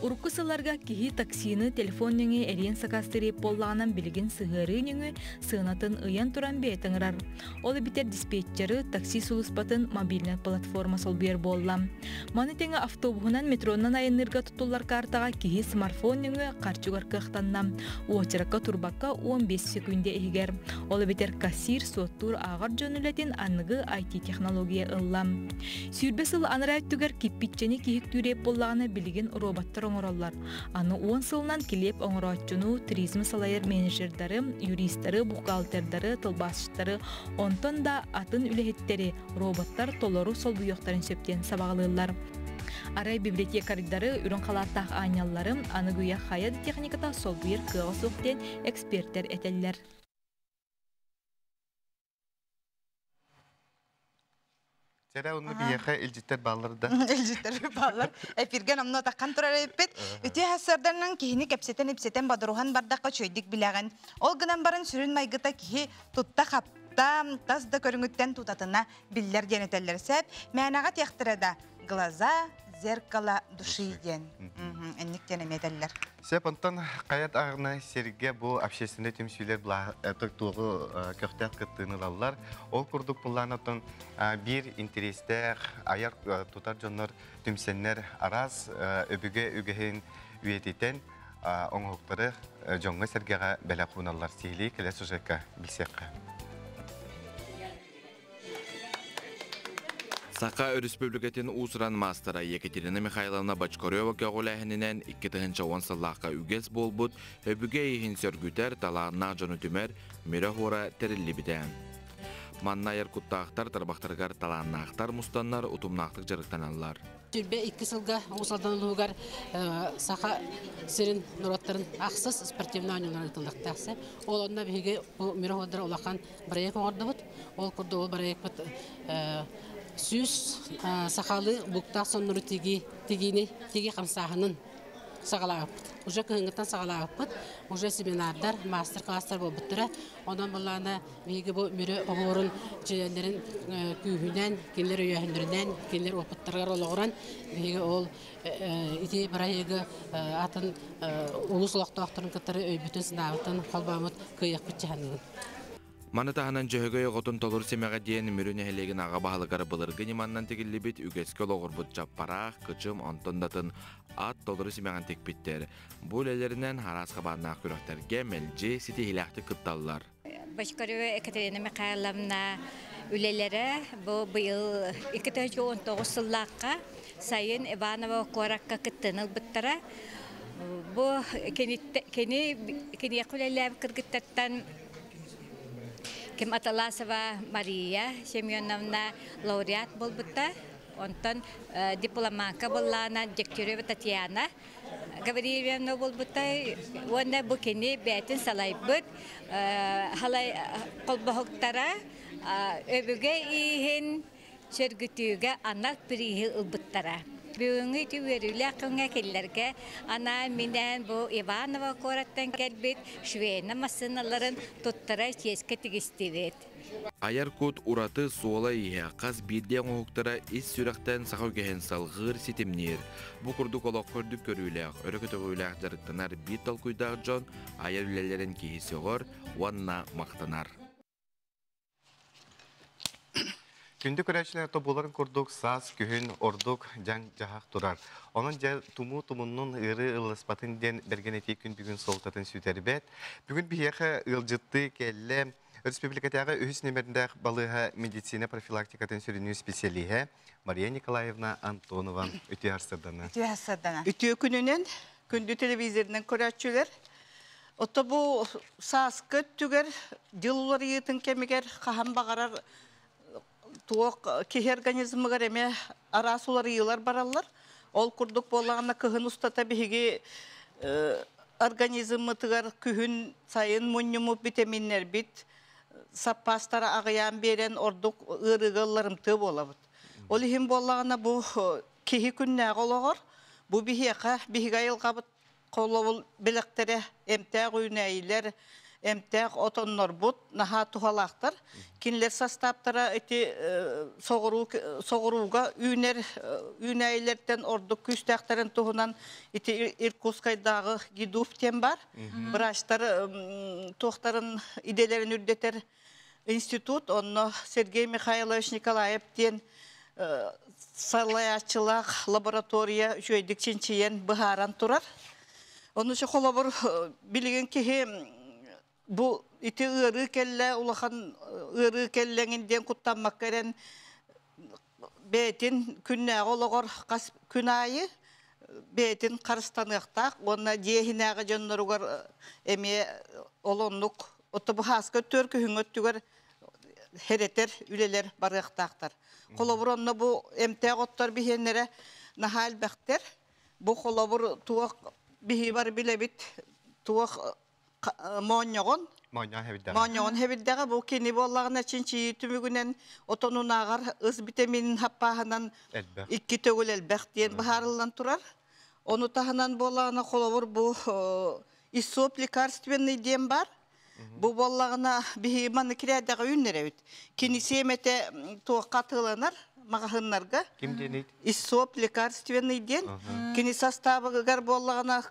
Speaker 14: Уруккусаларга кихи таксины телефон неңе эрен сакастырып боллағынан билген сығыры неңе сығынатын ыян туран бейтіңірар. Олы битер диспетчері такси сулуспатын мобильный платформа солбер боллам. Маны теңе автобуынан метронан айынырға тұтулар картаға кихи смартфон неңе қарчугар кықтаннам. Уочыракка турбакка 15 секунде егер. Олы битер кассир соттур ағар жөнілетін анығы IT технология ыллам. Сүйрбесіл анырайт түгер киппитчені кихик түреп боллағына билген роботтар оңораллар. Аны 10 сылынан келеп оңорачуну туризм салайыр менеджердары, юристтары, бухгалтердары, тылбасчылары, онтон да атын үлехеттери роботтар толору сол буйоқтарын сөптен сабағылылар. Арай библиотекаридары үрін қалаттақ аняллары аны гүйе хаяды техниката сол буйыр кыға соқтен эксперттер этеллер.
Speaker 2: Жара уну бияха илҗиттер балларда.
Speaker 1: Илҗиттер баллар. Эфирген амна таккан турар эппет. Үтә хәсәрдәннән кихини кепсетен бадырухан бардакка чөйдик биләгән. Ол гынан барын сүрен майгыта кихи тутта хапта таз да көрүнгүттен тутатына биллер денетелләр сәп. Мәнәгә тяхтырада глаза, зеркало души ден. Энниктен металлар.
Speaker 2: Сеп онтан каят агына серге бу общественный темсилер бла токтугу көктәк кыттыналар. Ол курдук булланатын бир интерестер аяр тутар жоннор түмсеннер араз өбүгө үгөһен үетитен оңоктары жоңга сергега беле куналар сили келе сужекка билсекка.
Speaker 15: Сақа Республикатын усран мастера Екатерина Михайловна Бочкорева көгіләхінінен 2010 сыллаққа үгес болбуд, өбіге ехін сөргүтер талағына жону түмер мөрі хора тәрілі біден. Маннайыр құттақтар тарбақтарғар талағынақтар мұстаннар ұтымнақтық жарықтаналар.
Speaker 16: Түрбе 2 сылға ұсалдан ұлығар сақа сирин нұраттарын ақсыз спортивна ойныларын тылдықтақсы. Ол онына бейге мөрі ходыр олақан бірайек оңырды бұд. Ол күрді ол бірайек бұд Сүз сақалы бұқтақ сонныры теги қамсағының сағалағып. Уже күйінгіттен сағалағып бұд. Уже семинардар, мастер-класстар бұл бұттыры. Онан бұлағына бейгі бұл мөрі оғырын жүйендерін күйінен, кенлер өйәхіндерінен, кенлер опыттарғар олығыран. Бейгі ол ити бірайығы атын ұлыс олақтақтырын кіттірі өйбітін сынағытын қалбамыд күйек бітчіғанығын.
Speaker 15: Маны таханан жөһөгөй готун толур семеге диен мүрүнө хелеген ага баһалыгар былыргы ниманнан тигиллибит үгеске логорбут жаппарах кычым онтондатын ат толур семеген текпиттер. Бул элеринен хараска барнаак күрөктерге мелжи сити хилакты кытталлар.
Speaker 17: Башкарова Екатерина Михайловна үлелері бұл быйыл 2019 жыллаққа сайын Иванова Коракка кыттыныл бұттара. Бұл кені құлелі кіргіттаттан Кем Аталасова Мария Семеновна лауреат бол бұтта. Онтан дипломанка боллана Дегтярева Татьяна Гавриевна бол бұтта. Онда бұл кені бәтін салай бұт. Халай қолбағықтара өбіге иген сөргітіге анақ бірі ұлбыттара. Бүгінгі түйерілі ақыңа келлерге ана менен бұл Иванова Кораттан келбет швейна масыналарын тұттыра теске тегістевет.
Speaker 15: Аяркут ураты суола ihe қаз бидден оғықтара ис сүрақтан сақау кәхен салғыр сетімнер. Бұ күрдік олақ көрдік көріліғ, өрекет оғылақ жарықтанар бит талқұйдағы жон аяр үлелерін кейесі оғыр, уанна мақтанар.
Speaker 2: Күнді көрәшілер тобуларын көрдік саз, күйін, ордық, жаң жағақ тұрар. Оның жа тұму-тұмынның ұры ұлыспатын ден берген әтей күн бүгін солтатын сүйтәрбет. Бүгін бейеқі ұлжытты кәлі Республикатағы өз немеріндегі балыға медицина профилактикатын сүріну специалиға Мария Николаевна Антонова өте арсырданы.
Speaker 18: Өте күнінен күнді телевизорынан көрәтшілер. Ота бұл саз көт түгер, жылылар етін кемегер, қаған бағарар туок кеһи организмыгар эме арасулар йылар бараллар. Ол курдук боллагана кыһын устата биһиги организмы тыгар күһүн сайын муннуму витаминнер бит саппастара агыян берен ордук ырыгылларым ты болабыт. Ол хим боллагана бу кеһи күннә гологор бу биһига айыл кабыт колобул билектере эмтәг уйнайлар эмтәг отоннор бут наха тухалактар кинлер составтара эти согуруга үйнәйлерден ордук күстәктәрен туһунан эти Иркутскайдагы гидуф тем бар. Врачтар тохтарын иделерин үрдетер институт, онно Сергей Михайлович Николаев тен салаячылак лаборатория жөйдик чинчиен быһаран турар. Оны şu холобур билген кеһи bu iti ırı kelle ulahan ırı kellenginden kuttanmak keren betin künne ologor kas künayı betin karıstanıqtaq ona dehinaga jonnorugar eme olonluk oto bu haska törkü hüngöttüger hereter üleler barıqtaqtar. Kolobur onna bu emtağottar bihenlere nahal bakter bu kolobur tuaq bihi var bilebit tuaq Monyogon hebiddege bu kini bollagına çinçi tümügünen otonunagar ız vitaminin happahanan iki tөгül elbek diyen baharıllan turar. Onu tahanan bollagına kolobur bu isop lekarstvenny diyen var. Bu bollagına bihi manı kiredege ünnerevit. Kini semete tuğa katılanar magahınlarga.
Speaker 2: Kim deneydi?
Speaker 18: Isop lekarstvenny diyen. Kini sastavı gar bollagına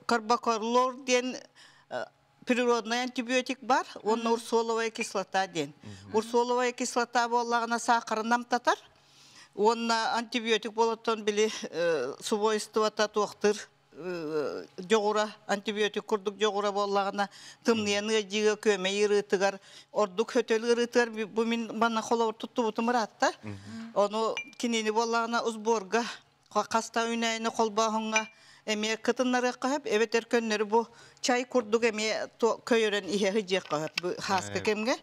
Speaker 18: karbaklor diyen природный антибиотик бар, он урсоловая кислота ден. Урсоловая кислота боллагына сахарынан татар. Он антибиотик болоттон били свойства татуактыр. Жогура антибиотик курдук жогура боллагына тымныяны жиге көмө ирытыгар, ордук хөтөл ирытыгар бу мен бана холор туттубутум ратта. Ону кинени боллагына узборга, каста үнайны колбагынга эме кытыннары кахып, эбетер көннөрү бу чай курдук эме көйөрөн ihe хыжык кахып, бу хаска кемге.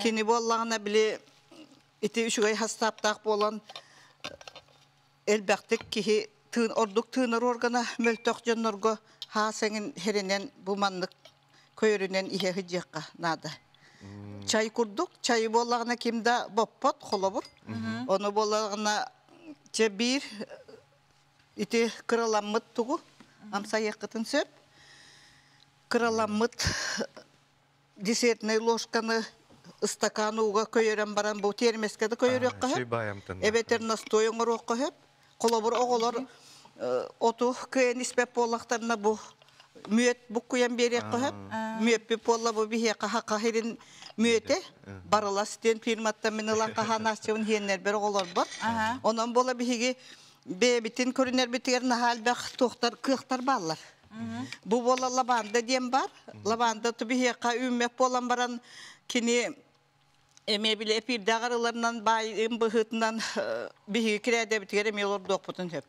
Speaker 18: Кини боллагына биле ити үшүгай хастаптак болан элбектик кихи тын ордук тыныр органа мөлтөк жоннорго хасеңин херенен бу мандык көйөрөнөн ihe хыжыкка нада. Чай курдук, чай боллагына кимде боппот холобур. Onu боллагына че бир ити кыраламмыт тугу, амса якытын сөп. Кыраламмыт десертный ложканы стакануга көйөрөн баран бу термескеде көйөрөк кахып. Эбетер настоюң рок кахып. Колобур оголор оту кыйын испеп боллактарына бу müet bukuyan berek koyup, müet bir polla bu bir heka kahirin müete, baralasiten firmatta minılan kahanasçıvın hiyenler bir olur var. Ondan bola bir hegi bebitin körünler bitigerin halbek tohtar kıhtar ballar. Bu bola labanda diyem var. Labanda tu bir heka ümmek bolan baran kini eme bile epir dağarılarından bayım bıhıtından bir kirede bitigerim yolur dokputun hep.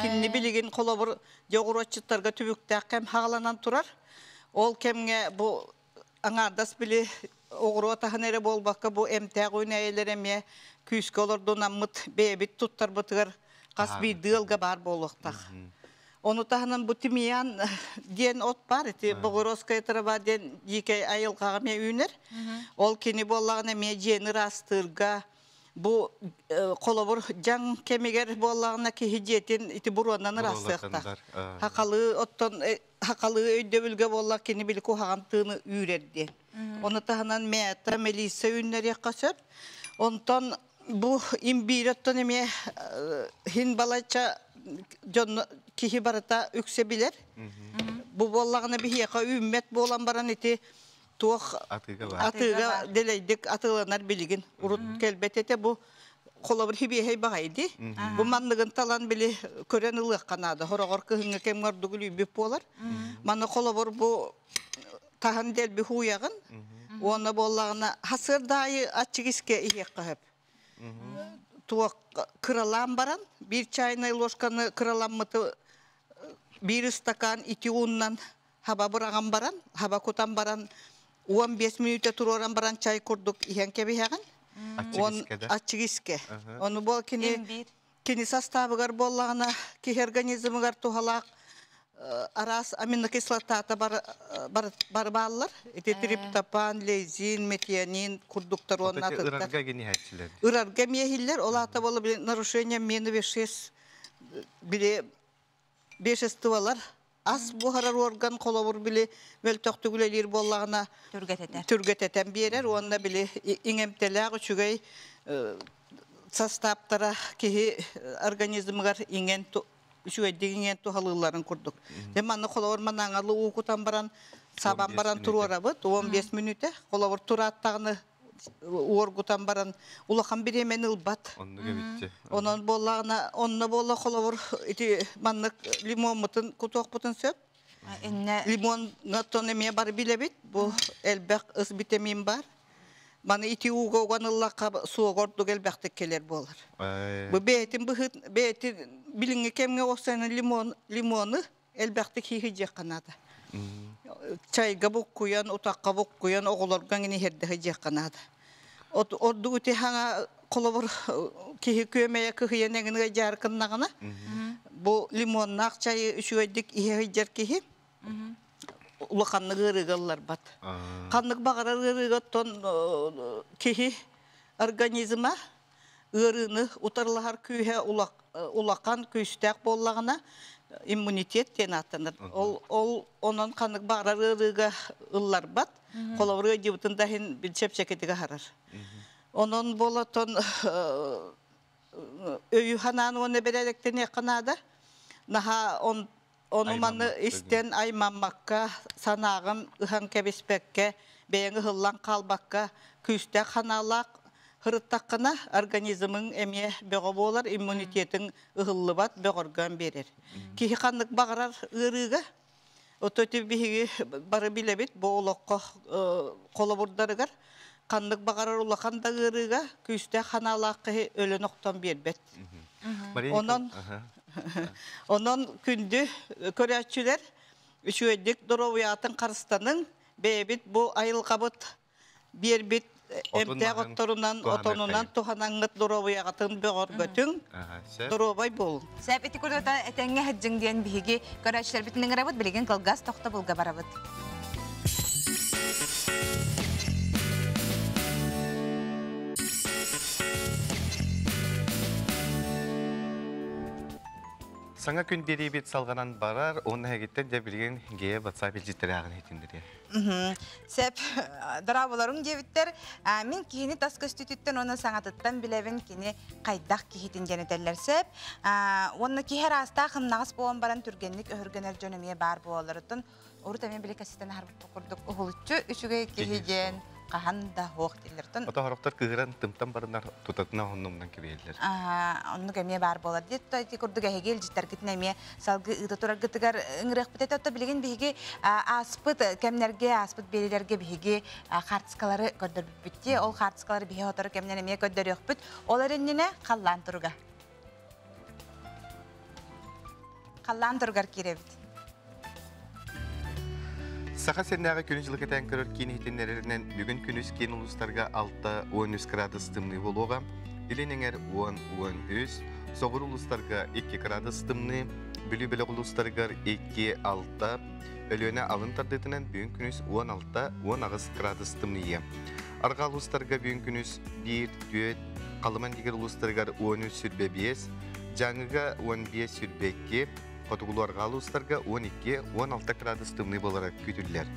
Speaker 18: Kini biligin kolabur yoğuratçıtlarga tübükte kem hağlanan turar. Ol kemge bu anardas bile oğru atahanere bol bakka bu emtağ oynayelere eme küske olur donamıt bebit tuttar bıtıgar kas bir dığılga bar boluqtaq. Onu tahanın bu timiyan diyen ot var eti Bogoroskaya taraba den yike ayılqağa me üner. Ol kini bollağına me jeni rastırga bu kolobur jang kemiger bollağına ki hijetin iti burondan rastırqa. Hakalı otton hakalı öydöbülge bollaq kini bil ku hagantığını üyrerdi. Onu tahanan Meta Melisa ünler yakasıp ondan bu imbirottan eme hin balaça John kihi barata üksebilir. Bu bollağına bir yaka ümmet bolan baran eti tuğ atıga deleydik atılanar biligin. Urut kelbetete bu kolabır hibiyey bağaydı. Bu manlığın talan bili kören ılıq kanadı. Horağır kıhınga kemgar dugulu bir polar. Manı kolabır bu tahan del bir huyağın. Ona bollağına hasır dayı açık iske iyek hep. Tuğ kıralan baran, bir çayına loşkanı kıralanmatı bir stakan iti undan haba bırağın baran, haba kutan baran 15 minüte turoran baran çay kurduk ihan kebi heğen. Açık iske. Onu bol kini sastavıgar bollağına ki organizmıgar tuhalak aras aminokislotata bar ballar. Eti triptopan, lezin, metianin kurduklar onun atıklar.
Speaker 2: Irarga geni hətçiler.
Speaker 18: Irarga miyahiller olata bolu bile narушение meni ve şes bile beşes tıvalar. As bu harar organ kolabur bile vel töktügülelir bollağına türget eten birer. Onda bile inemteler çügey sastavtara ki organizmgar ingen şu eddiğin tuhalıların kurduk. Demanı kolabur manangalı ukutan baran saban baran turu arabıt 15 minüte kolabur turattağını orgutan baran ulakan bir hemen ılbat. Onun bollağına onna bolla kolabur iti manlık limon mutun kutok butun söp. Limon naton emeye bar bile bit. Bu elbek ıs vitamin bar. Bana iti uğuğun ıllaka suğa gorduk elbektek keler bolar. Bu beyetin bilinge kemge olsanın limonu elbektek hihicek kanada. Çayga bukkuyan, utakka bukkuyan, oğulargan ini herde hicek kanada. Ordu uti hana kolabur kihi kömeye kıhıya negine jarkınlağına. Bu limonnak çayı üşüyeddik ihe hicer kihi. Ulakanlı gırıgıllar bat. Kanlık bağırar gırıgıtton kihi organizma ırını utarlıhar kühe ulakan küstek bollağına immunitet den atınır. Onun kanlık bağırar gırıgı ıllar bat. Kolabırı cıvıtın dahin bir çepçeketiga harar. Onun bolaton öyü hanan onu berelekten yakınada. Naha onu manı isten aymamakka, sanağın ıhan kebespekke, beğeni hıllan kalbakka, küstek hanalak, hırıttakına organizmin emye beğo bolar, immunitetin ıhıllı bat beğorgan berer. Kihi kanlık bağırar ırıga, ototi bihi barı bile bit, bu olokko kolaburdarıgar, kanlık bağırar ulakan da ırıga, küstek hanalak ölü noktan berbet. Onun kündü köreççüler şu edik Doroviyatın Karıstan'ın bebit bu ayıl kabıt bir bit emtiyag otonunan tuhanangıt Doroviyatın beğor götün Dorovay bol.
Speaker 1: Sep eti kurda etenge hıccın diyen bihigi köreççüler bitinin arabıt bilgin kılgaz tohta bulga barabıt.
Speaker 2: Sana gün biri bit salganan barar, onu hegitten de bilgin geye batsa bilcitleri ağın hetindir ya.
Speaker 1: Sep, darabalarım diyevitler, min kihini taskıstütütten onu sanatıttan bilevin kini kaydak kihitin jeneteller sep. Onu ki her hasta kımnağız boğan baran türgenlik öhürgener jönemiye bar boğalarıtın. Ору тәмен білек әсістен әрбітті құрдық ұғылытчы үшіге кехеден қахан да хоқ делерден.
Speaker 2: Ота хорохтар кыгыран тымтан барынар тутатына оннумнан кебейлер.
Speaker 1: Онны кәме бар болар. Детті айты құрдық әйгел життар кітін әме салғы ұйты тұрар кітігер үңірек бітет. Отта білген бігі аспыт кәмнерге, аспыт белелерге бігі қартысқалары көрдір бітті. Ол қартысқалары бігі отары кәмнер әме көрдір өкпіт. Олар әніне қаллан тұрға. Қаллан тұрғар керебіт.
Speaker 2: Саха сеннәгә күн җылык итән көрөр кини хитеннәреннән бүген күнүс кен улустарга 6-13 градус тымны булуга, иленеңер 10-13, согыр улустарга 2 градус тымны, бүлү-бүлү улустарга 2-6, өлөнә алын тардытынан бүген күнүс 16-19 градус тымны. Арга улустарга бүген күнүс 1-4, калыман дигер улустарга 13-5, жаңыга 15-2, Котугулуарга улустарга 12-16 градус тымны боларак күтүлләр.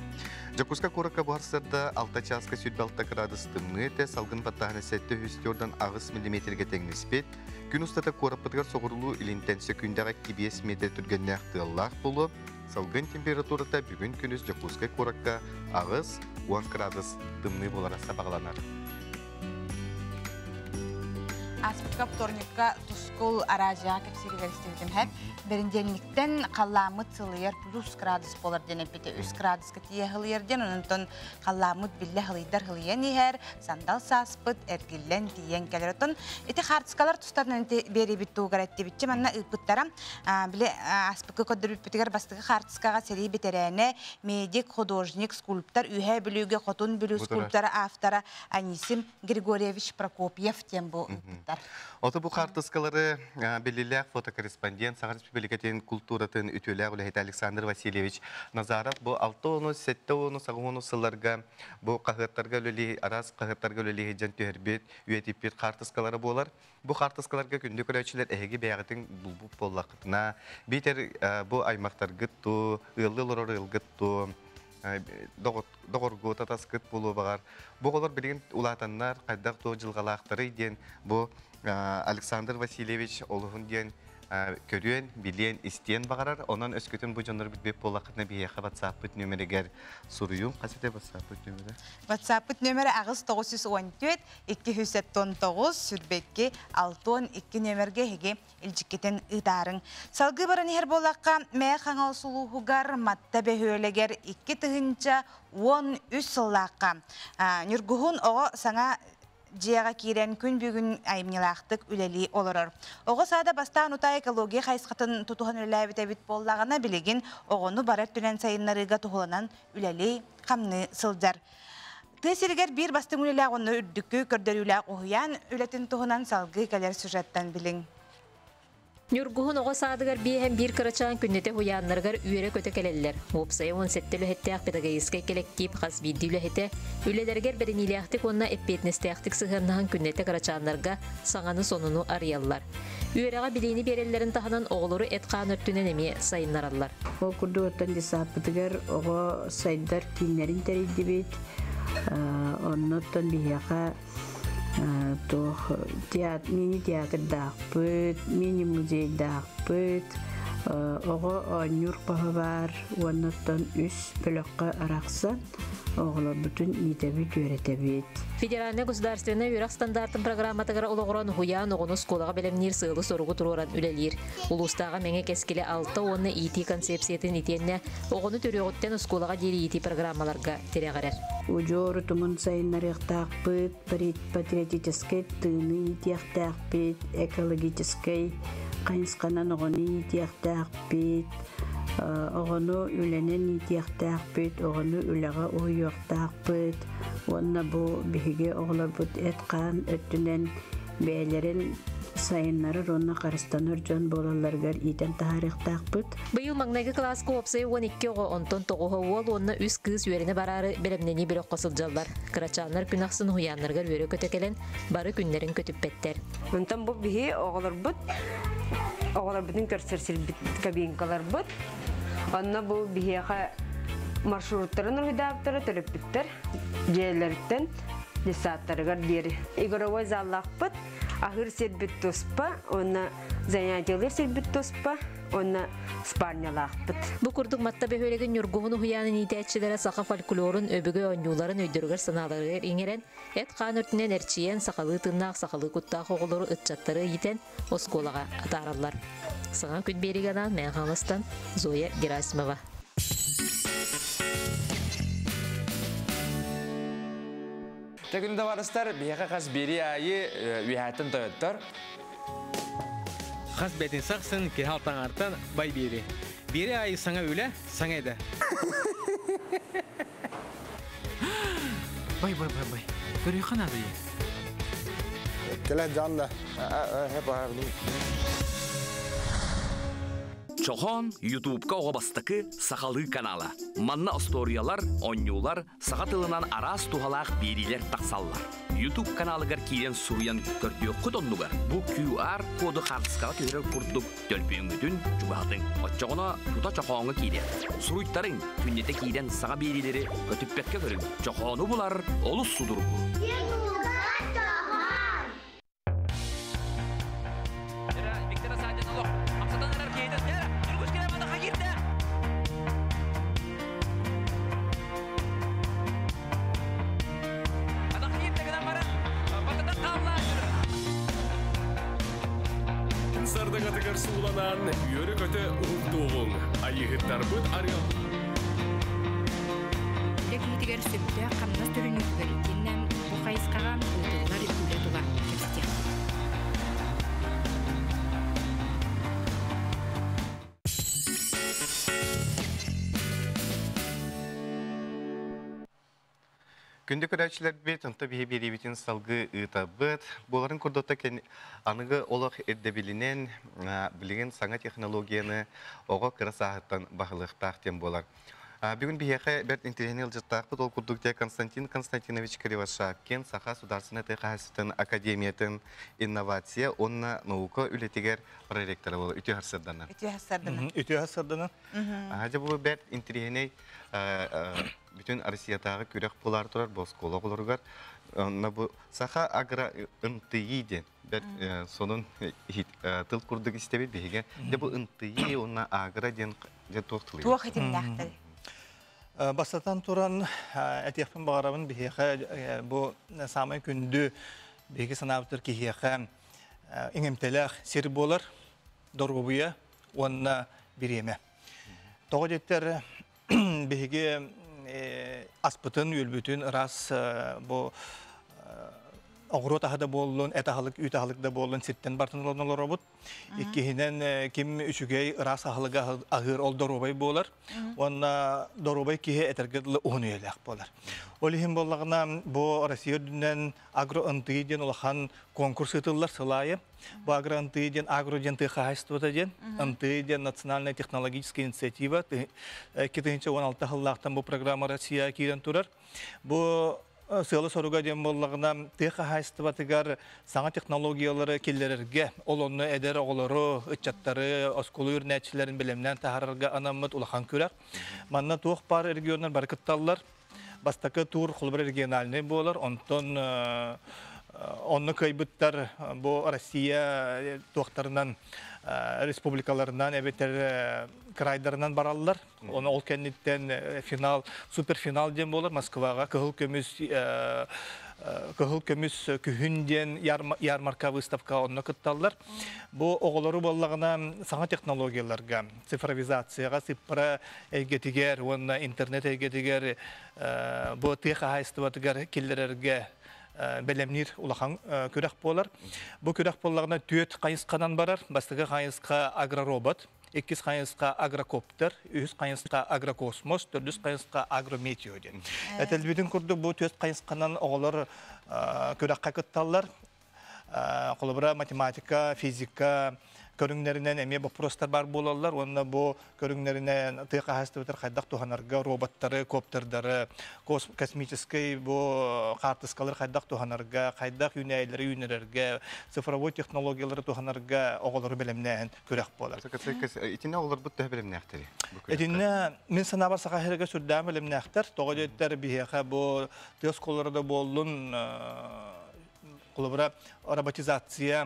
Speaker 2: Жакуска коракка барсарда 6 часка сүрбе 6 градус тымны те салгын баттагына 7-4 агыс миллиметрге теңниспет. Күн устата кораппытыгар согурулуу илинтен секундага 5 метр түргеннәк тыллах болу. Салгын температурата бүгүн күнүс Жакуска коракка агыс 10 градус тымны болара сабагланар.
Speaker 1: Аспытка вторникка тускул аража кепсири верстивдим хэп. Беринденниктен қалламыт сылыер плюс градус болар денепете 3 градуска тие хылыерден, онынтон қалламыт билле хылыйдар хылыен ихер, сандал саспыт, эргиллен тиен келеротон. Эти хартскалар тустарынан бери битту гаратти битче, манна ыппыттарам, биле аспытка көддөр битпетигер бастығы хартскага сери битерәне, медик, художник, скульптор, үйе білуге, хотун білу скульптора, автора Анисим Григорьевич Прокопьев тем бу ыппыттар.
Speaker 2: Ота бу хартскалары белилек фотокорреспондент Сахар Республикатын культуратын үтөләк үләйт Александр Васильевич Назаров бу 6-10, 7-10, 8-10 сылларга бу кагыттарга лөли арас кагыттарга лөли жан төрбет үетипет хартскалары болар. Бу хартскаларга күндө көрөчүлөр эги бягытын булбуп боллакытына битер бу аймактар гытту, ыллылар ылгытту, догорго татаскыт болу багар. Бу олар билген улатаннар кайдак то жылгалактары ден бу Александр Васильевич олугун ден көрүен, билен, истен бағарар, онан өскөтін бұ жонлар бітбеп болақытына бейеқа WhatsApp нөмірігер сұруюм. Қасеті WhatsApp нөмірі?
Speaker 1: WhatsApp нөмірі ағыз 914 279 сүрбекке 612 нөмірге хеге үлжіккетін ұдарын. Салғы баран ехер болаққа мәе қаңал сұлуғығар матта бәхөлегер 2 тұхынша 13 сыллаққа. Нүргуғын оғы саңа Жияға кейрен күн бүгін айымнелақтық үлелі олырыр. Оғы сада бастан ұта экология қайсқатын тұтуған үләбіт әбіт боллағына білеген оғыны барат түнен сайынларыға тұғылынан үлелі қамны сылдар. Тесергер бір бастың үлелі ағыны үрдіккі көрдер үлі ағуян үлетін тұғынан салғы кәлер сюжеттен білің.
Speaker 19: Нүргуһун оҕо саадыгар биэһэн биир кырачаан күннете хуяаннарыгар үөрэ көтө келеллер. Уопсайы он сетте үлэһэттээх педагогический коллектив хас бидди үлэһэте үлэлэргэр беренилиэхтик онна эппиэтнестээхтик сыһырнаһан күннете кырачааннарга саҥаны сонуну арыяллар. Үөрэҕэ билиини береллерин таһанан оҕолору эткаан өттүнэн эмиэ сайыннараллар.
Speaker 20: Ол курдуоттан дисааппытыгар оҕо сайдар киннерин терийдибит. Онноттон биһиэхэ мини театр дақпыт, мини музей дақпыт, оғы нюр пахавар, оннаттан үс бөлөкқа арақсан, оғылар бүтін итебит, өретебит.
Speaker 19: Федеральный государственный юрак стандартын программатыгар олоғыран хуян оғыны сколаға белемнер сылы соруғы тұроран үлелер. Улустаға мәңе кескелі 6-10 ити концепциятын итенне оғыны түріғыттен сколаға дері ити программаларға терегірер.
Speaker 20: Ужору тумын сайыннарық тақпыт, патриотический тыны итияқ тақпыт, экологический қайынсқанан оғыны итияқ тақпыт, оғыны үленен итияқ тақпыт, оғыны үлеға ойық тақпыт, онна бұ бігі оғылар бұд әтқан өттінен бәлерін сайыннары ронна қарыстаныр жон болаларғар итен тарих тақпыт.
Speaker 19: Бұйыл маңнайғы класқа опсай 12 оғы онтон тоғуға уол онна үс кыз үйеріне барары білімнені бір оққасыл жаллар. Қырачанлар күн ақсын хуянларға өрі көтекелен бары күнлерін көтіп бәттер.
Speaker 21: Онтан бұл бігі оғылар бұдың көрсерсел кабинкалар бұд. Онна бұл бігеға маршруттарын ұйдаптары төліп біттер. Жейлерден десаттарығар дері. Игоровой заллақ бұд. Ахыр сербит тоспа, онна занятиялар сербит тоспа, онна спарнялаақпыт.
Speaker 19: Бу курдук матта бөхөлеген юргугуну хуянын итәччиләре сака фольклорун өбөгө оңюларын өйдөргөр саналарыгер иңерен эт кан өртүнен эрчиен сакалы тыннак сакалы куттак оголору ытчаттары итен осколага атараллар. Саңа күн беригенан мен халыстан Зоя Герасимова.
Speaker 4: Тегүнде барыстар бияка кас бери айы үһәтен тояттар.
Speaker 22: Хас бетин саксын ки халтаңартан бай бери. Бери айы саңа үле, саңа эде. Бай. Көрүй ханады.
Speaker 23: Келе жанда.
Speaker 24: Чохон YouTube-ка оғабастықы Сақалы каналы. Манна историялар, онюлар, сағатылынан арас тухалақ берилер тақсаллар. YouTube каналыгар кейден суруян көрдіе құтонлугар. Бұл QR коды қарсықаға көрер күрдік төлпейіңгітін жүгағдың. Отчоғына тута чоқоңы кейден. Суруйттарың күннете кейден саға берилері өтіппетке көрін. Чоқоны бұлар олыс судырғы.
Speaker 25: Сардагатыгар сууланан үйөрі көті ұлдуғын. Айығыттар бұд арыял.
Speaker 11: Лекетігер сөпті қамнас түрін үкігер екеннен бұқайысқаған ұлдығылар үкілі тұға кепсте.
Speaker 2: Күнді көрәтшілер бет, ұнта бейе беребетін салғы ұта бұд. Бұларын күрдота анығы олық әрдебілінен білген саңа технологияны оға кірі сағыттан бағылықтақ тем болар. Бүгін бейеқі бәрт интернет жаттақ бұд ол күрдікте Константин Константинович Кривошапкен Саха Сударсыны Тайқасытын Академиятын инновация, онна наука үлетігер проректоры болу. Үті ғарсырданы. Үті ғарсырданы. Хәді бұл бәрт интернет bütün Россиятағы көрек бұлар тұрар, бұл скола бұларғар. Саха агра ынтыйы сонын тыл күрдік істебет бейге. Бұл ынтыйы, онна агра ден тоқтылы.
Speaker 1: Туақ етім нәқтірі.
Speaker 26: Бастатан тұран әтеқпен бағарабын бейге бұл самай күнді бейге санабытыр кейеға еңемтеләқ сер болар, дорғыбыя, онна біреме. Тоғы деттер бейге аспытын, өлбүтін, рас оғыру тағыда болуын, әтағылық, үйтағылықда болуын сеттен бартын олонылар обыд. Еккейінен кем үшігей рас ағылыға ағыр ол дорубай болар. Онна дорубай кейі әтергеділі оғын өйләқ болар. Олихин болағына бұл Россия дүнен агро-ынтыйден олақан конкурс етілер сылайы. Бұл агро-ынтыйден агро-ден тыйқағайстывыда ден. Ынтыйден национальная технологическая инициатива. 2016 жыллақтан бұл программа Россия кейден тұрар. Бұл сылы соруға ден болағына тыйқағайстыватығар саңа технологиялары келлерерге, олонны әдер оғылары, үтчаттары, осколы үрнәтшілерін білімнен тағарырға анамыд улақан көрек. Манна туық бар региондар баркытталылар. Бастакы тур холбар региональный болар, онтон онны кайбыттар бу Россия туақтарынан республикаларынан әбеттер крайдарынан баралылар. Оны ол кәнеттен финал, суперфинал ден болар, Москваға көхіл көміс күхінден ярмарка выставка онны кытталылар. Бу оғылары болағына саңа технологияларға, цифровизацияға, цифра әйгетігер, онна интернет әйгетігер, бу тыйқа хайстыватығар келдерерге бәлемнер улахан көрек болар. Бу көрек болағына түйет қайысқанан барар, бастығы қайысқа агроробот, 2 қайысқа агрокоптер, 3 қайысқа агрокосмос, 4 қайысқа агрометеоден. Әтелбетін күрді бұл 4 қайысқанан оғылар көрек қақытталар. Қолыбыра математика, физика, көріңнерінен әме вопростар бар болалар. Онына бұл көріңнерінен тыйқа хастывытыр қайдақ туханарға роботтары, коптerdары, космический бұл қартысқалар қайдақ туханарға, қайдақ юнәйлері юнерерге, цифровой технологиялары туханарға оғылары білімнен көрек болар.
Speaker 2: Етіне оғылар бұтты білімне әқтері?
Speaker 26: Етіне мен санабар сақахерге сүрдәм білімне әқтер. Тоғы деттер бейеға бұл тез қоларда болын қолыбыра роботизация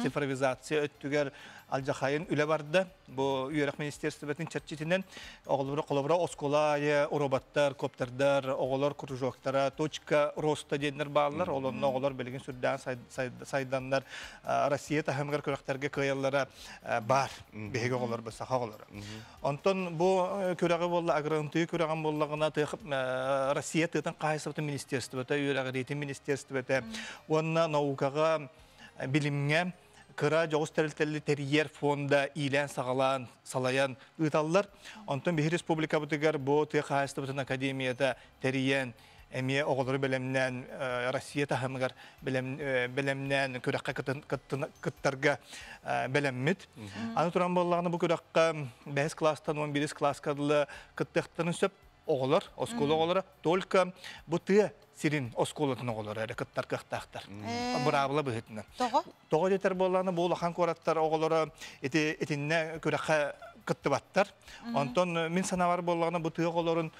Speaker 26: цифровизация өттүгер алжахайын үле барды. Бу Үйрек министерствотын чатчитинен оголора осколая, роботтар, коптердар, оголор кружоктара, точка роста денер баалар, олонно оголор белген сүрдән сайдандар Россия тахымгар көрәктерге кыяллара бар. Беге оголор баса оголор. Онтон бу көрәге болла агрантый көрәгән боллагына Россия тытын кайсыбыты министерствота, Үйрек рейтинг министерствота, онна наукага билимге кыра жоғыз тәрілтәлі терьер фонда илән сағалан, салаян ұталылар. Онтан бейі республика бұтығар бұл тыйқайысты бұтын академияда терьен әме оғылыры білімнен, Россия тахымығар білімнен көрәққа кыттарға біліммет. Аны тұран болағына бұл көрәққа 5 кластан 11 класс кадылы кыттықтарын сөп оғылыр, осколы оғылыры, только бұты сирин осколатын оғылыр, әрі кыттар кықтақтар. Бұрабыла бұхетіні. Тоғы жетер болағына бұл ақан көраттар оғылыры етінне көрәққа кытты баттар. Онтон мен санавар болағына бұл тұғы оғылырын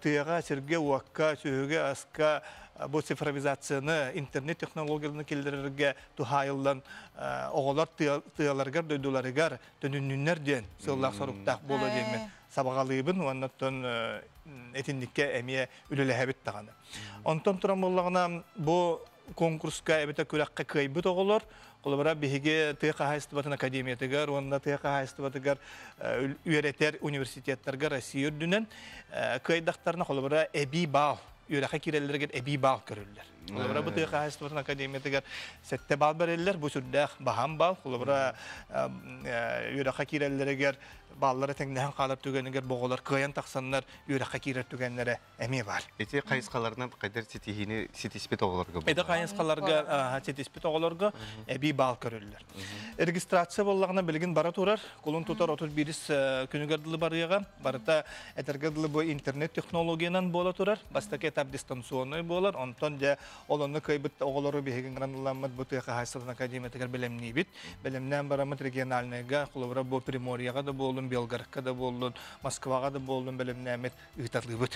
Speaker 26: тұйыға, сірге, уаққа, сүйіге, асқа, бұл цифровизацияны, интернет технологияларını келдерерге тухайылдан оғылар тұйаларғар, дөйдуларығар, төнүннер ден, сыллақ сұрықтақ болу деймен сабағалыбын, оннаттан этинникке әмие үлілі тағаны. Онтан тұрам болағына бұл конкурска әбіті көрәққа көйбіт оғылар, қолыбыра бігеге тыйқа хайстыбатын академиятығар, онына тыйқа хайстыбатығар үйеретер университеттерге Россия үрдінен көйдақтарына қолыбыра әбі бал, үйераққа керелерге әбі бал көрілдер. Қолыбыра бұл тыйқа хайстыбатын академиятығар сәтті бал бәрелер, бұл сүрдәқ бағам бал, қолыбыра үйераққа керелерге баллары тәңнәһен қалар түгенігер боғылар, көйен тақсанлар үйраққа керер түгенлері әме бар.
Speaker 2: Эти қайысқаларынан қайдар сетихini сетиспет оғыларға бұл?
Speaker 26: Эти қайысқаларға сетиспет оғыларға әбей бал көрілдер. Регистрация болағына білген бара тұрар, қолын тұтар 31 күнігерділі барыға, барыта әтергерділі бұл интернет технологиянан бола тұрар, бастаки этап дистанционный болар, онтон де оланы көйбіт оғылары бейген грануламыд бұтыға хайсылын академиятығар білемней бит, білемнен барамыд региональныйға, қолыбыра бұл Приморьяға да болын, Белгородқа да болын, Москваға да болын білімнәмет ұйтарлы бұд.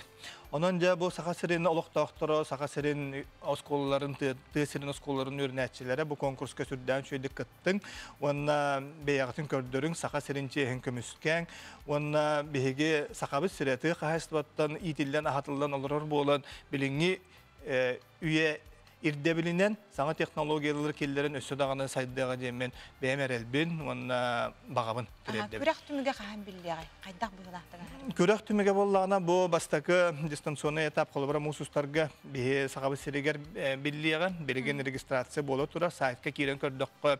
Speaker 26: Онан де бұл сақа сирен олықтақтыры, сақа сирен осколаларын, тесірін осколаларын өрнәтчілері бұл конкурска сүрдән шөйдік кіттің, онна бейағытын көрдірің, сақа сирен чейін көміскәң, онна бейге сақабыз сіреті қағайыстыбаттан, итілден, ағатылдан олырыр болын, біліңі үйе ирде билинен саңа технологиялар келлерин өссө даганы сайдыга демен бемер элбин онна багабын тирде.
Speaker 1: Күрәк түмүгө каһан биллеге кайдак булактыга.
Speaker 26: Күрәк түмүгө боллагана бу бастакы дистанционный этап колбара мусустарга бе сагабы серегер биллеге берген регистрация боло тура сайтка кирен көрдөккө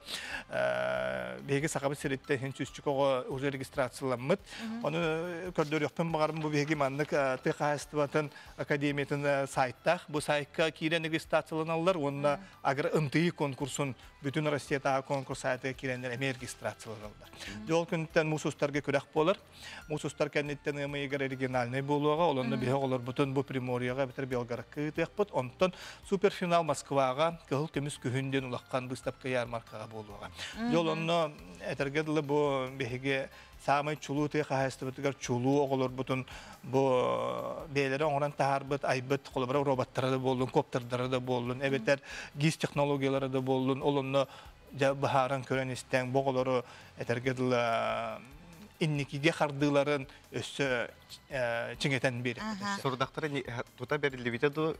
Speaker 26: беге сагабы серетте хенчүчкөгө уже регистрацияланмыт. Аны көрдөр юктан багарым бу беге мандык ТКС-тын академиятын сайттах бу сайтка кирен регистрацияланып онда агар ымтый конкурсын бүтүн Россияда конкурс сайты кирендер регистрацияланды. Жол күнтен мусустарга күрәк болар. Мусустар кеннеттен эмегер региональный болуга, олонда бе олар бүтүн бу Приморьяга, битер Белгородка текпот, онтон суперфинал Москвага, кыл көмүс күһүнден улаккан выставка ярмаркага болуга. Жол онно этергедле бу беге самый чулуты хастыбытыгар чулу оголор бутун бу белери оңран таарбыт айбыт колобра роботтары да болдун, коптердары да болдун, эбетер гиз технологиялары да болдун, олонно бахаран көрөнүстен боголору этергедил инникиге хардыларын өссө чиңетен бери.
Speaker 2: Сордактары тута берилибите ду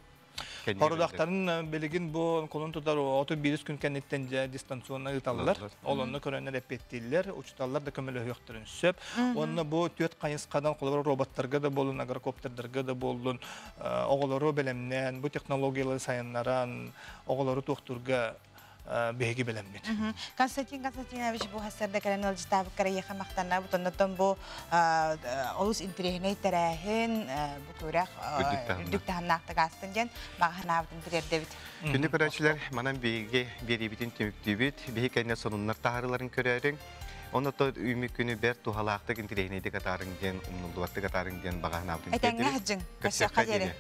Speaker 26: Хорудақтарын белегин бу колун тутар 31 күн кеннеттен дистанционна ыталлар. Олонны көрөнөр эпеттилер, учталлар да көмөлө yoktырын сөп. Онны бу төт кайыскадан колор роботтарга да болун, агрокоптердерге да болун, оголору белемнен, бу технологиялар сайыннаран, оголору токтурга беги белембит.
Speaker 1: Константин Константинович бу хасарда канал житабы карайха мактана бутондон бу олус интернет тарахын бу көрәк дүктәннактагастын ден баганабын бирдебит.
Speaker 2: Күнү көрәчләр манан беге берибитин төмүктүбүт, беге кайна сонуннар таарыларын көрәрен. Оны то үмү күнү бер тухалактык интернетте катарын ден, умнулдуаттык катарын ден баганабын.
Speaker 1: Этеңне хаҗың, каша кадере.